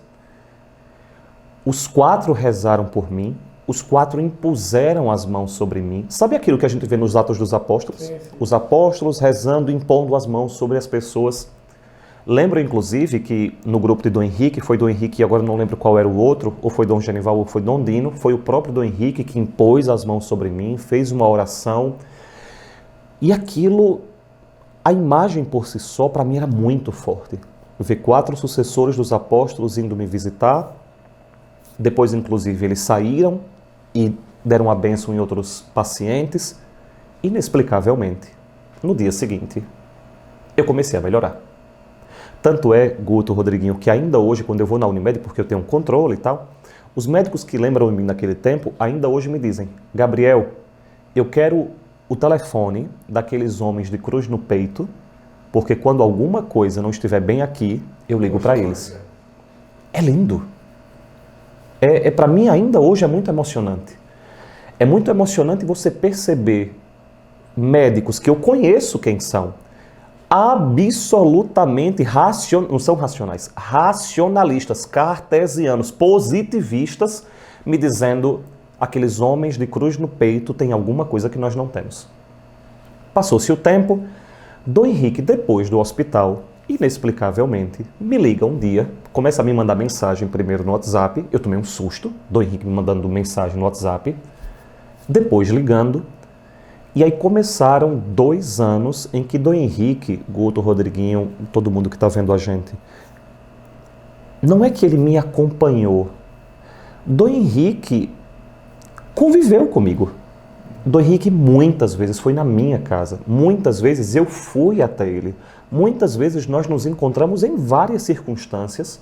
C: Os 4 rezaram por mim, os 4 impuseram as mãos sobre mim. Sabe aquilo que a gente vê nos Atos dos Apóstolos? Sim. Os apóstolos rezando, impondo as mãos sobre as pessoas. Lembro, inclusive, que no grupo de Dom Henrique, foi Dom Henrique, e agora não lembro qual era o outro, ou foi Dom Genival ou foi Dom Dino, foi o próprio Dom Henrique que impôs as mãos sobre mim, fez uma oração. E aquilo, a imagem por si só, para mim era muito forte. Eu vi 4 sucessores dos apóstolos indo me visitar, depois, inclusive, eles saíram e deram a bênção em outros pacientes. Inexplicavelmente, no dia seguinte, eu comecei a melhorar. Tanto é, Guto, Rodriguinho, que ainda hoje, quando eu vou na Unimed, porque eu tenho um controle e tal, os médicos que lembram de mim naquele tempo, ainda hoje me dizem: Gabriel, eu quero o telefone daqueles homens de cruz no peito, porque quando alguma coisa não estiver bem aqui, eu ligo para eles. É lindo. Para mim, ainda hoje, é muito emocionante. É muito emocionante você perceber médicos que eu conheço quem são, absolutamente não são racionais, racionalistas, cartesianos, positivistas, me dizendo: aqueles homens de cruz no peito têm alguma coisa que nós não temos. Passou-se o tempo, Dom Henrique, depois do hospital, inexplicavelmente, me liga um dia, começa a me mandar mensagem primeiro no WhatsApp, eu tomei um susto, Dom Henrique me mandando mensagem no WhatsApp, depois ligando, e aí começaram 2 anos em que Dom Henrique, Guto, Rodriguinho, todo mundo que está vendo a gente, não é que ele me acompanhou, Dom Henrique conviveu comigo. Dom Henrique muitas vezes foi na minha casa, muitas vezes eu fui até ele, muitas vezes nós nos encontramos em várias circunstâncias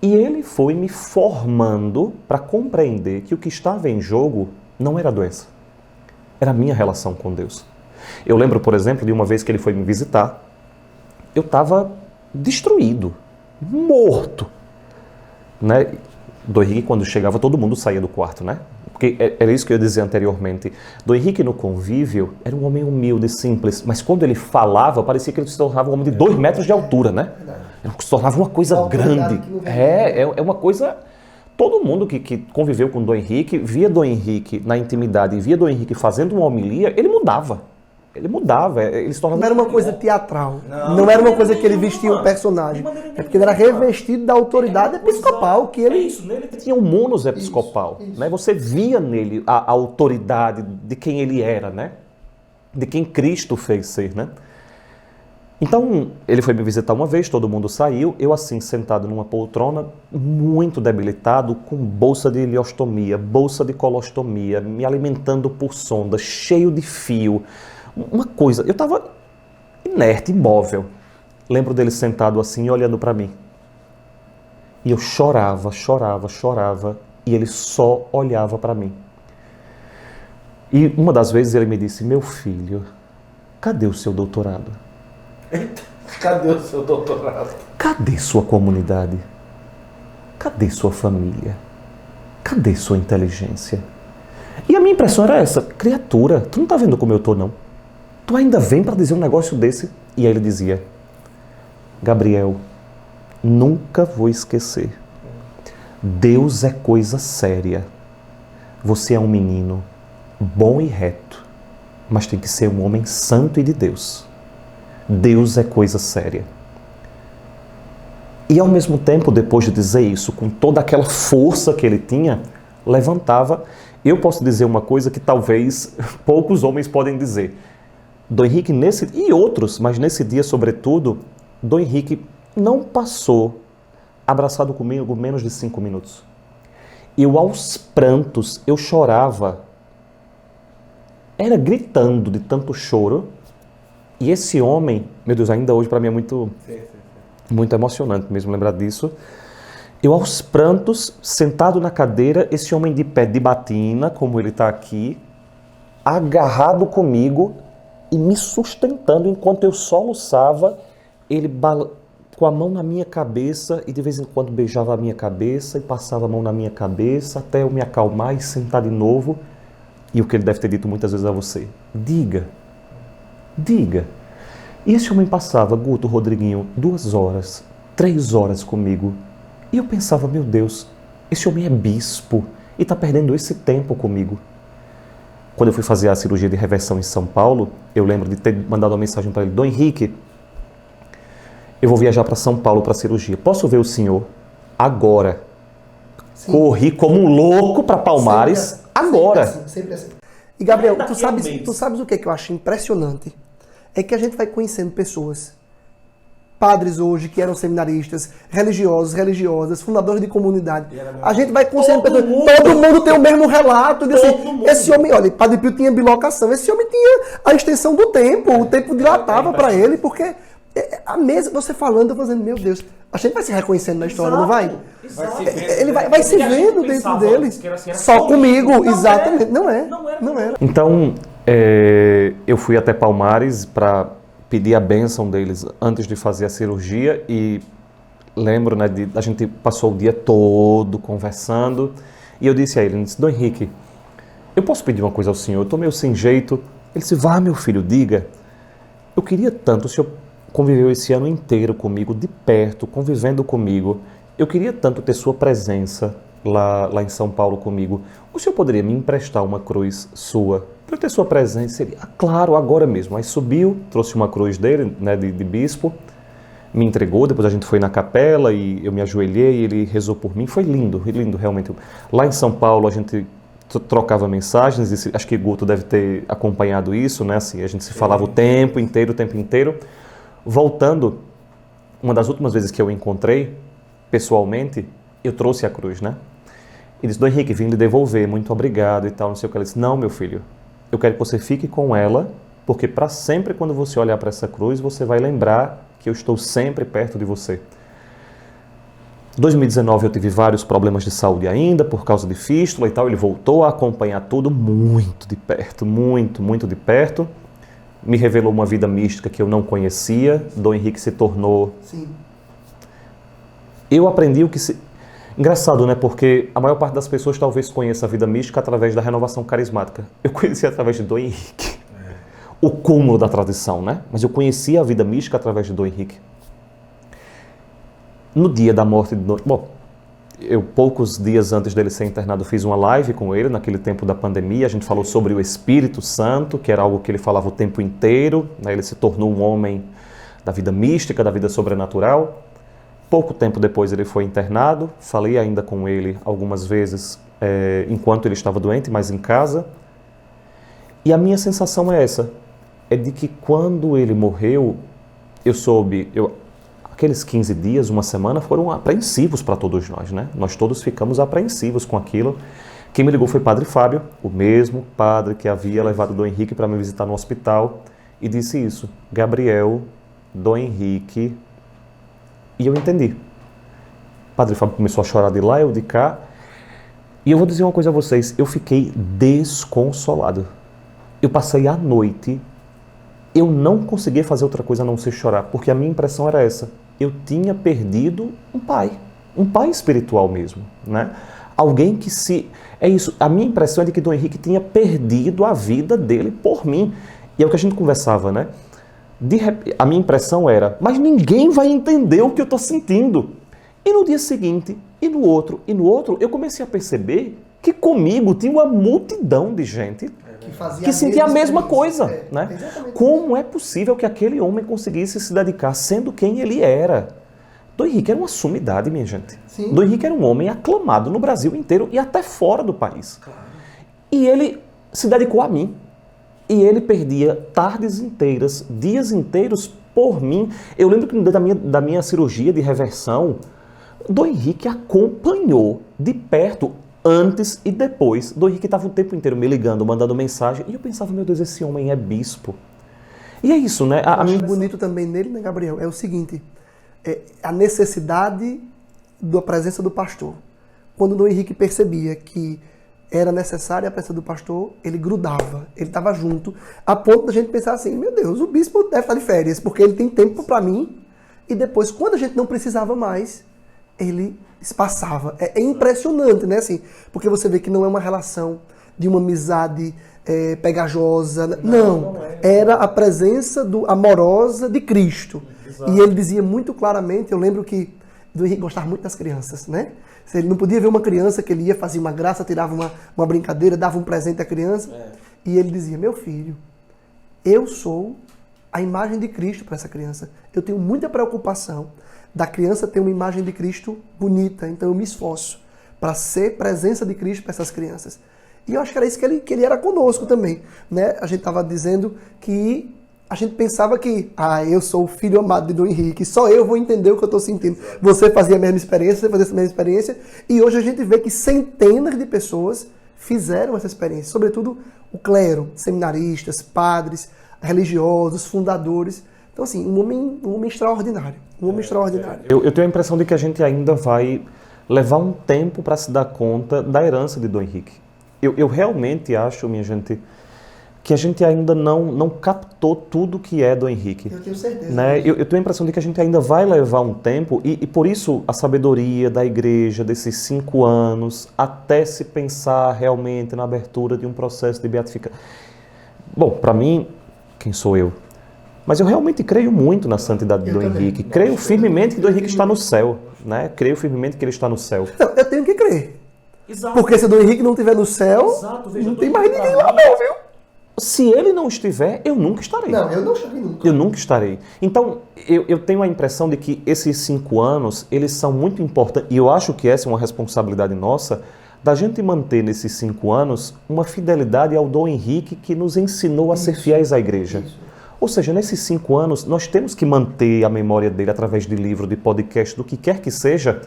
C: e ele foi me formando para compreender que o que estava em jogo não era a doença, era a minha relação com Deus. Eu lembro, por exemplo, de uma vez que ele foi me visitar, eu estava destruído, morto, né? Dom Henrique, quando chegava, todo mundo saía do quarto, né? Porque era isso que eu dizia anteriormente. Dom Henrique, no convívio, era um homem humilde, simples, mas quando ele falava, parecia que ele se tornava um homem de 2 metros de altura, né? Ele se tornava uma coisa grande. É uma coisa... Todo mundo que conviveu com Dom Henrique, via Dom Henrique na intimidade e via Dom Henrique fazendo uma homilia, ele mudava. Ele se tornava...
B: Não era uma coisa teatral, não era uma coisa que ele vestia um personagem, é porque ele era revestido da autoridade episcopal que ele...
C: É isso, nele tinha um munus episcopal, isso. Né? Você via nele a autoridade de quem ele era, né? De quem Cristo fez ser, né? Então, ele foi me visitar uma vez, todo mundo saiu, eu assim, sentado numa poltrona, muito debilitado, com bolsa de ileostomia, bolsa de colostomia, me alimentando por sonda, cheio de fio. Uma coisa, eu estava inerte, imóvel. Lembro dele sentado assim, olhando para mim. E eu chorava, e ele só olhava para mim. E uma das vezes ele me disse: meu filho, cadê o seu doutorado?
A: Cadê o seu doutorado?
C: Cadê sua comunidade? Cadê sua família? Cadê sua inteligência? E a minha impressão era essa: criatura, tu não tá vendo como eu tô, não? Tu ainda vem para dizer um negócio desse? E aí ele dizia: Gabriel, nunca vou esquecer. Deus é coisa séria. Você é um menino bom e reto, mas tem que ser um homem santo e de Deus. Deus é coisa séria. E ao mesmo tempo, depois de dizer isso, com toda aquela força que ele tinha, levantava. Eu posso dizer uma coisa que talvez poucos homens podem dizer. Dom Henrique, e outros, mas nesse dia sobretudo, Dom Henrique não passou abraçado comigo menos de 5 minutos. Eu, aos prantos, eu chorava. Era gritando de tanto choro. E esse homem, meu Deus, ainda hoje para mim é muito emocionante mesmo lembrar disso. Eu, aos prantos, sentado na cadeira, esse homem de pé de batina, como ele está aqui, agarrado comigo e me sustentando enquanto eu soluçava, ele com a mão na minha cabeça e de vez em quando beijava a minha cabeça e passava a mão na minha cabeça até eu me acalmar e sentar de novo. E o que ele deve ter dito muitas vezes a você: diga. E esse homem passava, Guto, Rodriguinho, 2 horas, 3 horas comigo. E eu pensava: meu Deus, esse homem é bispo e está perdendo esse tempo comigo. Quando eu fui fazer a cirurgia de reversão em São Paulo, eu lembro de ter mandado uma mensagem para ele: Dom Henrique, eu vou viajar para São Paulo para cirurgia. Posso ver o senhor agora? Sim. Corri como um louco para Palmares sempre agora.
B: Sempre assim. E Gabriel, tu sabes o que eu acho impressionante? É que a gente vai conhecendo pessoas, padres hoje que eram seminaristas, religiosos, religiosas, fundadores de comunidade. A gente vai conhecendo pessoas, todo mundo tem o mesmo relato. De assim, esse homem, olha, Padre Pio tinha bilocação, esse homem tinha a extensão do tempo, o tempo dilatava para ele, porque a mesa, você falando, eu vou dizendo, meu Deus, a gente vai se reconhecendo na história, não vai? Ele vai se vendo dentro dele. Só comigo, exatamente. Não era.
C: Então, eu fui até Palmares para pedir a bênção deles antes de fazer a cirurgia e lembro, né, a gente passou o dia todo conversando e eu disse a ele, Dom Henrique, eu posso pedir uma coisa ao senhor? Eu estou meio sem jeito. Ele disse, vá meu filho, diga. Eu queria tanto, o senhor conviveu esse ano inteiro comigo, de perto, convivendo comigo. Eu queria tanto ter sua presença lá em São Paulo comigo. O senhor poderia me emprestar uma cruz sua? Para eu ter sua presença? Ele, claro, agora mesmo. Aí subiu, trouxe uma cruz dele, né, de bispo, me entregou, depois a gente foi na capela e eu me ajoelhei e ele rezou por mim. Foi lindo realmente. Lá em São Paulo a gente trocava mensagens, acho que Guto deve ter acompanhado isso, né? Assim, a gente se falava o tempo inteiro. Voltando, uma das últimas vezes que eu encontrei, pessoalmente, eu trouxe a cruz, né? E disse, Dom Henrique, vim lhe devolver, muito obrigado e tal, não sei o que. Ele disse, não, meu filho, eu quero que você fique com ela, porque para sempre, quando você olhar para essa cruz, você vai lembrar que eu estou sempre perto de você. Em 2019 eu tive vários problemas de saúde ainda, por causa de fístula e tal. Ele voltou a acompanhar tudo muito de perto, muito de perto. Me revelou uma vida mística que eu não conhecia. Dom Henrique se tornou...
B: Sim.
C: Eu aprendi o que se... Engraçado, né? Porque a maior parte das pessoas talvez conheça a vida mística através da renovação carismática. Eu conheci através de Dom Henrique. O cúmulo da tradição, né? Mas eu conheci a vida mística através de Dom Henrique. No dia da morte de Dom... Bom, eu poucos dias antes dele ser internado fiz uma live com ele, naquele tempo da pandemia. A gente falou sobre o Espírito Santo, que era algo que ele falava o tempo inteiro, né? Ele se tornou um homem da vida mística, da vida sobrenatural. Pouco tempo depois ele foi internado. Falei ainda com ele algumas vezes enquanto ele estava doente, mas em casa. E a minha sensação é essa, é de que quando ele morreu, eu soube... Aqueles 15 dias, uma semana, foram apreensivos para todos nós, né? Nós todos ficamos apreensivos com aquilo. Quem me ligou foi Padre Fábio, o mesmo padre que havia levado Dom Henrique para me visitar no hospital, e disse isso, Gabriel, Dom Henrique, e eu entendi. Padre Fábio começou a chorar de lá, eu de cá, e eu vou dizer uma coisa a vocês, eu fiquei desconsolado. Eu passei a noite, eu não conseguia fazer outra coisa a não ser chorar, porque a minha impressão era essa. Eu tinha perdido um pai espiritual mesmo, né? Alguém que se... É isso, a minha impressão é de que Dom Henrique tinha perdido a vida dele por mim. E é o que a gente conversava, né? A minha impressão era, mas ninguém vai entender o que eu estou sentindo. E no dia seguinte, e no outro, eu comecei a perceber que comigo tinha uma multidão de gente que sentia a mesma coisa, né? Como é possível que aquele homem conseguisse se dedicar sendo quem ele era? Dom Henrique era uma sumidade, minha gente. Sim. Dom Henrique era um homem aclamado no Brasil inteiro e até fora do país. Claro. E ele se dedicou a mim. E ele perdia tardes inteiras, dias inteiros por mim. Eu lembro que no dia da minha cirurgia de reversão, Dom Henrique acompanhou de perto antes e depois. Dom Henrique estava o tempo inteiro me ligando, mandando mensagem, e eu pensava, meu Deus, esse homem é bispo. E é isso, né?
B: A minha bonito também nele, né, Gabriel, é o seguinte, a necessidade da presença do pastor. Quando Dom Henrique percebia que era necessária a presença do pastor, ele grudava, ele estava junto, a ponto da gente pensar assim, meu Deus, o bispo deve estar de férias, porque ele tem tempo para mim, e depois, quando a gente não precisava mais, ele espaçava. É impressionante, né? Assim, porque você vê que não é uma relação de uma amizade pegajosa. Não. Era a presença amorosa de Cristo. Exato. E ele dizia muito claramente, eu lembro que Dom Henrique gostava muito das crianças, né? Ele não podia ver uma criança que ele ia fazer uma graça, tirava uma brincadeira, dava um presente à criança. E ele dizia, meu filho, eu sou a imagem de Cristo para essa criança. Eu tenho muita preocupação da criança ter uma imagem de Cristo bonita, então eu me esforço para ser presença de Cristo para essas crianças. E eu acho que era isso que ele era conosco também, né? A gente estava dizendo que a gente pensava que, eu sou o filho amado de Dom Henrique, só eu vou entender o que eu estou sentindo. Você fazia a mesma experiência, você fazia essa mesma experiência, e hoje a gente vê que centenas de pessoas fizeram essa experiência, sobretudo o clero, seminaristas, padres, religiosos, fundadores. Então, assim, um homem extraordinário. Um homem extraordinário.
C: Eu tenho a impressão de que a gente ainda vai levar um tempo para se dar conta da herança de Dom Henrique. Eu realmente acho, minha gente, que a gente ainda não captou tudo que é Dom Henrique.
B: Eu tenho certeza.
C: Né? Eu tenho a impressão de que a gente ainda vai levar um tempo, e por isso a sabedoria da igreja desses 5 anos, até se pensar realmente na abertura de um processo de beatificação. Bom, para mim, quem sou eu? Mas eu realmente creio muito na santidade de Dom Henrique. Creio firmemente que Dom Henrique está no céu. Né? Creio firmemente que ele está no céu.
B: Não, eu tenho que crer.
C: Exato.
B: Porque se Dom Henrique não estiver no céu, não tem mais ninguém lá não, viu?
C: Se ele não estiver, eu nunca estarei.
B: Não, eu não estarei nunca.
C: Eu nunca estarei. Então, eu tenho a impressão de que esses 5 anos, eles são muito importantes, e eu acho que essa é uma responsabilidade nossa, da gente manter nesses 5 anos uma fidelidade ao Dom Henrique que nos ensinou a ser fiéis à igreja. Isso. Ou seja, nesses 5 anos, nós temos que manter a memória dele através de livro, de podcast, do que quer que seja,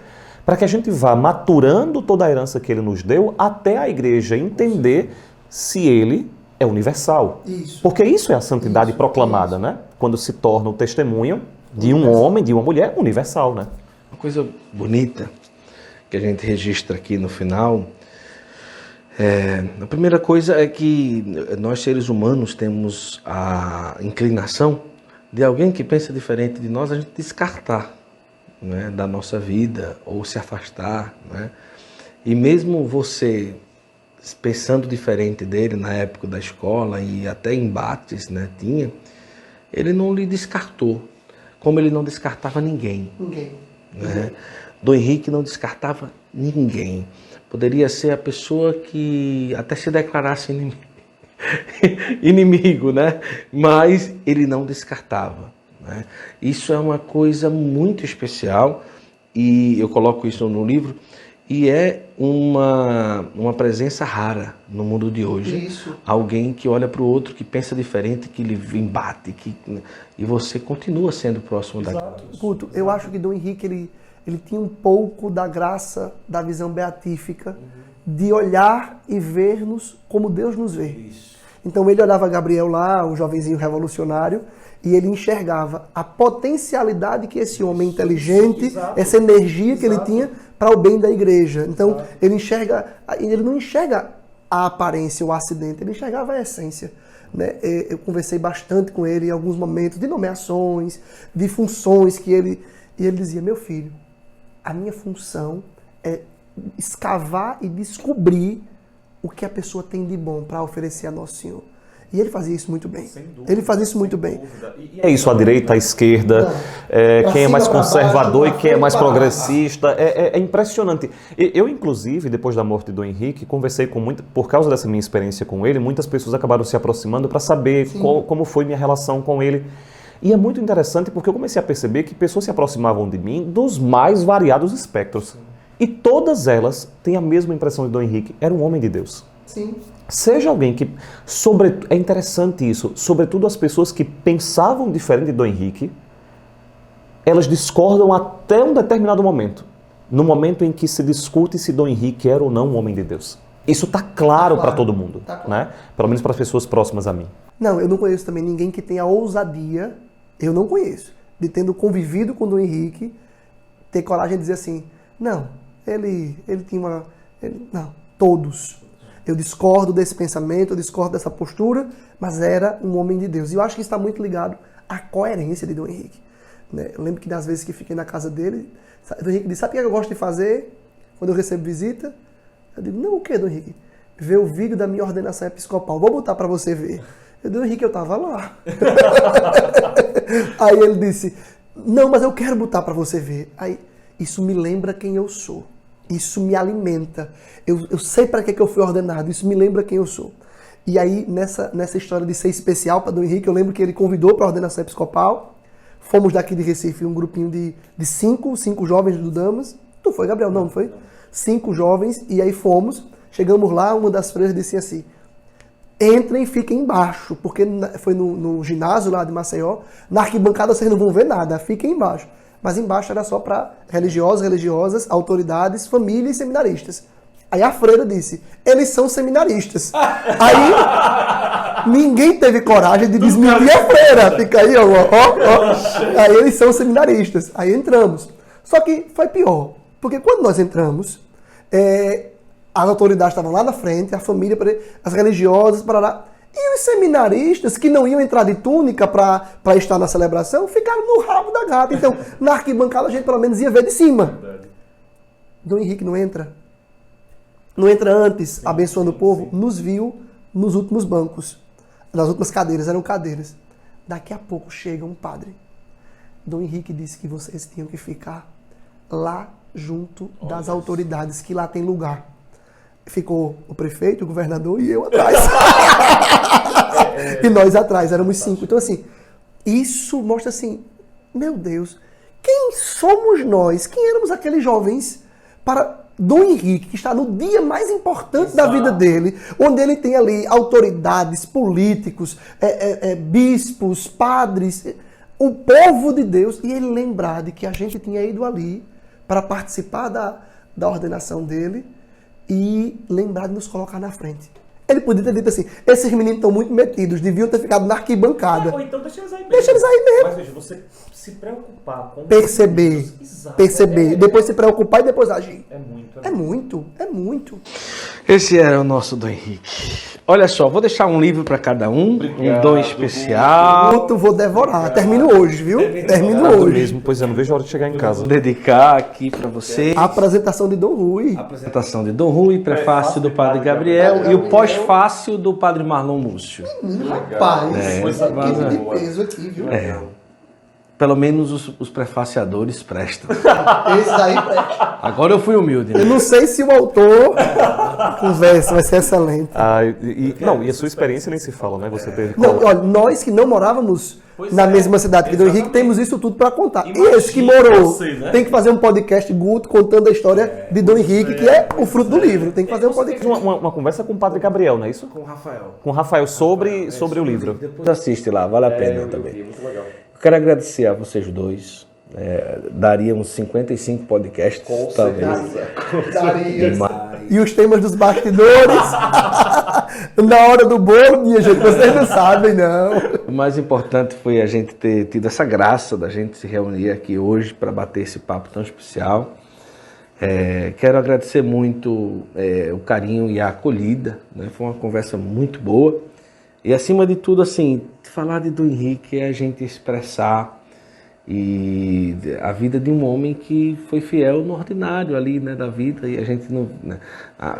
C: para que a gente vá maturando toda a herança que ele nos deu até a igreja entender se ele é universal.
B: Isso.
C: Porque isso é a santidade proclamada, né? Quando se torna o testemunho de um homem, de uma mulher, universal, né?
A: Uma coisa bonita que a gente registra aqui no final, a primeira coisa é que nós seres humanos temos a inclinação de alguém que pensa diferente de nós, a gente descartar, né, da nossa vida ou se afastar, né? E mesmo você pensando diferente dele na época da escola e até embates, né, ele não lhe descartou, como ele não descartava ninguém. Né? Dom Henrique não descartava ninguém. Poderia ser a pessoa que até se declarasse inimigo, né? Mas ele não descartava. Né? Isso é uma coisa muito especial e eu coloco isso no livro. E é uma presença rara no mundo de hoje.
B: Isso.
A: Alguém que olha para o outro, que pensa diferente, que lhe embate, e você continua sendo próximo daquilo.
B: Guto, eu acho que Dom Henrique ele tinha um pouco da graça da visão beatífica, de olhar e ver-nos como Deus nos vê. Isso. Então ele olhava Gabriel lá, o jovenzinho revolucionário, e ele enxergava a potencialidade que esse homem inteligente, essa energia que ele tinha para o bem da igreja. Então, ele não enxerga a aparência, o acidente, ele enxergava a essência. Né? Eu conversei bastante com ele em alguns momentos de nomeações, de funções e ele dizia, meu filho, a minha função é escavar e descobrir o que a pessoa tem de bom para oferecer a Nosso Senhor. E ele fazia isso muito bem. Ele fazia isso muito bem.
C: E é isso, a direita, a esquerda, quem é mais conservador e quem é mais progressista. É impressionante. Eu, inclusive, depois da morte de Dom Henrique, conversei com por causa dessa minha experiência com ele, muitas pessoas acabaram se aproximando para saber como foi minha relação com ele. E é muito interessante porque eu comecei a perceber que pessoas se aproximavam de mim dos mais variados espectros. E todas elas têm a mesma impressão de Dom Henrique. Era um homem de Deus.
B: Sim.
C: Seja alguém que... É interessante isso. Sobretudo as pessoas que pensavam diferente de Dom Henrique, elas discordam até um determinado momento. No momento em que se discute se Dom Henrique era ou não um homem de Deus. Isso está claro para todo mundo. Né? Pelo menos para as pessoas próximas a mim.
B: Não, eu não conheço também ninguém que tenha ousadia, eu não conheço, de tendo convivido com Dom Henrique, ter coragem de dizer assim, não, ele tinha uma... não, todos. Eu discordo desse pensamento, eu discordo dessa postura, mas era um homem de Deus. E eu acho que isso está muito ligado à coerência de Dom Henrique. Né? Eu lembro que das vezes que fiquei na casa dele, Dom Henrique disse, sabe o que eu gosto de fazer quando eu recebo visita? Eu digo, não, o que, Dom Henrique? Ver o vídeo da minha ordenação episcopal. Vou botar para você ver. Eu digo, Dom Henrique, eu estava lá. Aí ele disse, não, mas eu quero botar para você ver. Aí, isso me lembra quem eu sou. Isso me alimenta. Eu sei para que eu fui ordenado. Isso me lembra quem eu sou. E aí, nessa história de ser especial para Dom Henrique, eu lembro que ele convidou para a ordenação episcopal. Fomos daqui de Recife, um grupinho de cinco jovens do Damas. Tu foi, Gabriel? Não foi? 5 jovens, e aí fomos. Chegamos lá, uma das freiras disse assim: entrem e fiquem embaixo, porque foi no ginásio lá de Maceió. Na arquibancada vocês não vão ver nada, fiquem embaixo. Mas embaixo era só para religiosas, autoridades, famílias e seminaristas. Aí a freira disse: eles são seminaristas. Aí ninguém teve coragem de desmentir a freira. Fica aí, ó. Aí eles são seminaristas. Aí entramos. Só que foi pior, porque quando nós entramos, as autoridades estavam lá na frente, a família, as religiosas, parará. E os seminaristas que não iam entrar de túnica para estar na celebração, ficaram no rabo da gata. Então, na arquibancada a gente pelo menos ia ver de cima. Dom Henrique não entra. Não entra antes, abençoando o povo, nos viu nos últimos bancos. Nas últimas cadeiras, eram cadeiras. Daqui a pouco chega um padre. Dom Henrique disse que vocês tinham que ficar lá junto das autoridades, que lá tem lugar. Ficou o prefeito, o governador e eu atrás. E nós atrás, éramos 5. Então assim, isso mostra assim, meu Deus, quem somos nós? Quem éramos aqueles jovens para Dom Henrique, que está no dia mais importante da vida dele, onde ele tem ali autoridades, políticos, bispos, padres, o povo de Deus, e ele lembrar de que a gente tinha ido ali para participar da ordenação dele e lembrar de nos colocar na frente. Ele podia ter dito assim: esses meninos estão muito metidos, deviam ter ficado na arquibancada.
E: Ou então deixa eles aí mesmo.
B: Deixa eles aí mesmo.
E: Mas veja, você se preocupar com...
B: Perceber. Depois se preocupar e depois agir.
E: É muito.
B: É muito.
A: Esse era o nosso Dom Henrique. Olha só, vou deixar um livro para cada um, um dom especial.
B: Muito vou devorar. Termino hoje, viu? Termino hoje.
C: Mesmo, pois é, não vejo a hora de chegar em casa.
A: Dedicar aqui para você.
B: A apresentação de Dom Rui.
A: A apresentação de Dom Rui, prefácio do Padre Gabriel e o pós-fácio do Padre Marlon Múcio.
B: Rapaz, equipe de
A: mas-
B: peso aqui, viu?
A: Pelo menos os prefaciadores prestam.
B: Esse daí presta.
A: Agora eu fui humilde,
B: Eu
A: né?
B: não sei se o autor conversa, vai ser excelente.
C: E a sua experiência nem se fala, né? Você teve...
B: Não, olha, nós que não morávamos na mesma cidade que Dom Henrique, temos isso tudo para contar. E esse que morou
E: você, né?
B: tem que fazer um podcast Guto contando a história de Dom Henrique, que é o fruto do livro. Tem que fazer um podcast.
C: Uma conversa com o Padre Gabriel, não é isso?
A: Com o Rafael.
C: Com o Rafael sobre o livro.
A: Depois assiste lá, vale a pena também.
D: Muito legal.
A: Eu quero agradecer a vocês dois. Daria uns 55 podcasts, talvez.
B: E os temas dos bastidores, na hora do bolo, minha gente, vocês não sabem, não.
A: O mais importante foi a gente ter tido essa graça da gente se reunir aqui hoje para bater esse papo tão especial. Quero agradecer muito o carinho e a acolhida, né? Foi uma conversa muito boa. E acima de tudo, assim, falar de Dom Henrique é a gente expressar a vida de um homem que foi fiel no ordinário ali, né, da vida. E a gente não, né,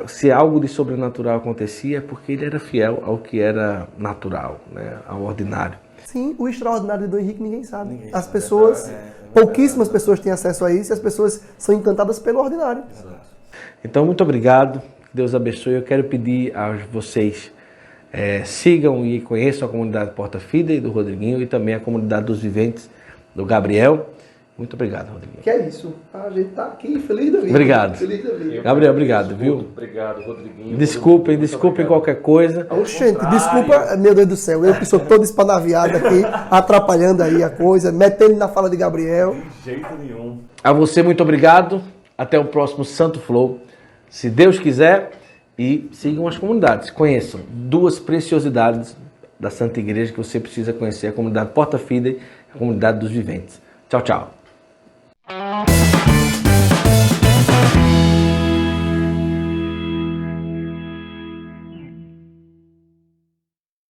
A: se algo de sobrenatural acontecia é porque ele era fiel ao que era natural, né, ao ordinário.
B: Sim, o extraordinário de Dom Henrique ninguém sabe. As pessoas, pouquíssimas pessoas têm acesso a isso e as pessoas são encantadas pelo ordinário.
A: Então, muito obrigado. Que Deus abençoe. Eu quero pedir a vocês sigam e conheçam a comunidade Porta Fidei do Rodriguinho e também a comunidade dos viventes do Gabriel. Muito obrigado, Rodriguinho.
B: Que é isso. A gente tá aqui feliz da vida.
A: Obrigado.
B: Feliz da vida.
A: Gabriel, obrigado, viu?
D: Obrigado, Rodriguinho.
A: Desculpem qualquer coisa.
B: Gente, desculpa, meu Deus do céu, eu que sou todo espanaviado aqui, atrapalhando aí a coisa, metendo na fala de Gabriel.
E: De jeito nenhum.
A: A você, muito obrigado. Até o próximo Santo Flow. Se Deus quiser. E sigam as comunidades. Conheçam 2 preciosidades da Santa Igreja que você precisa conhecer. A comunidade Porta Fidei e a comunidade dos viventes. Tchau, tchau.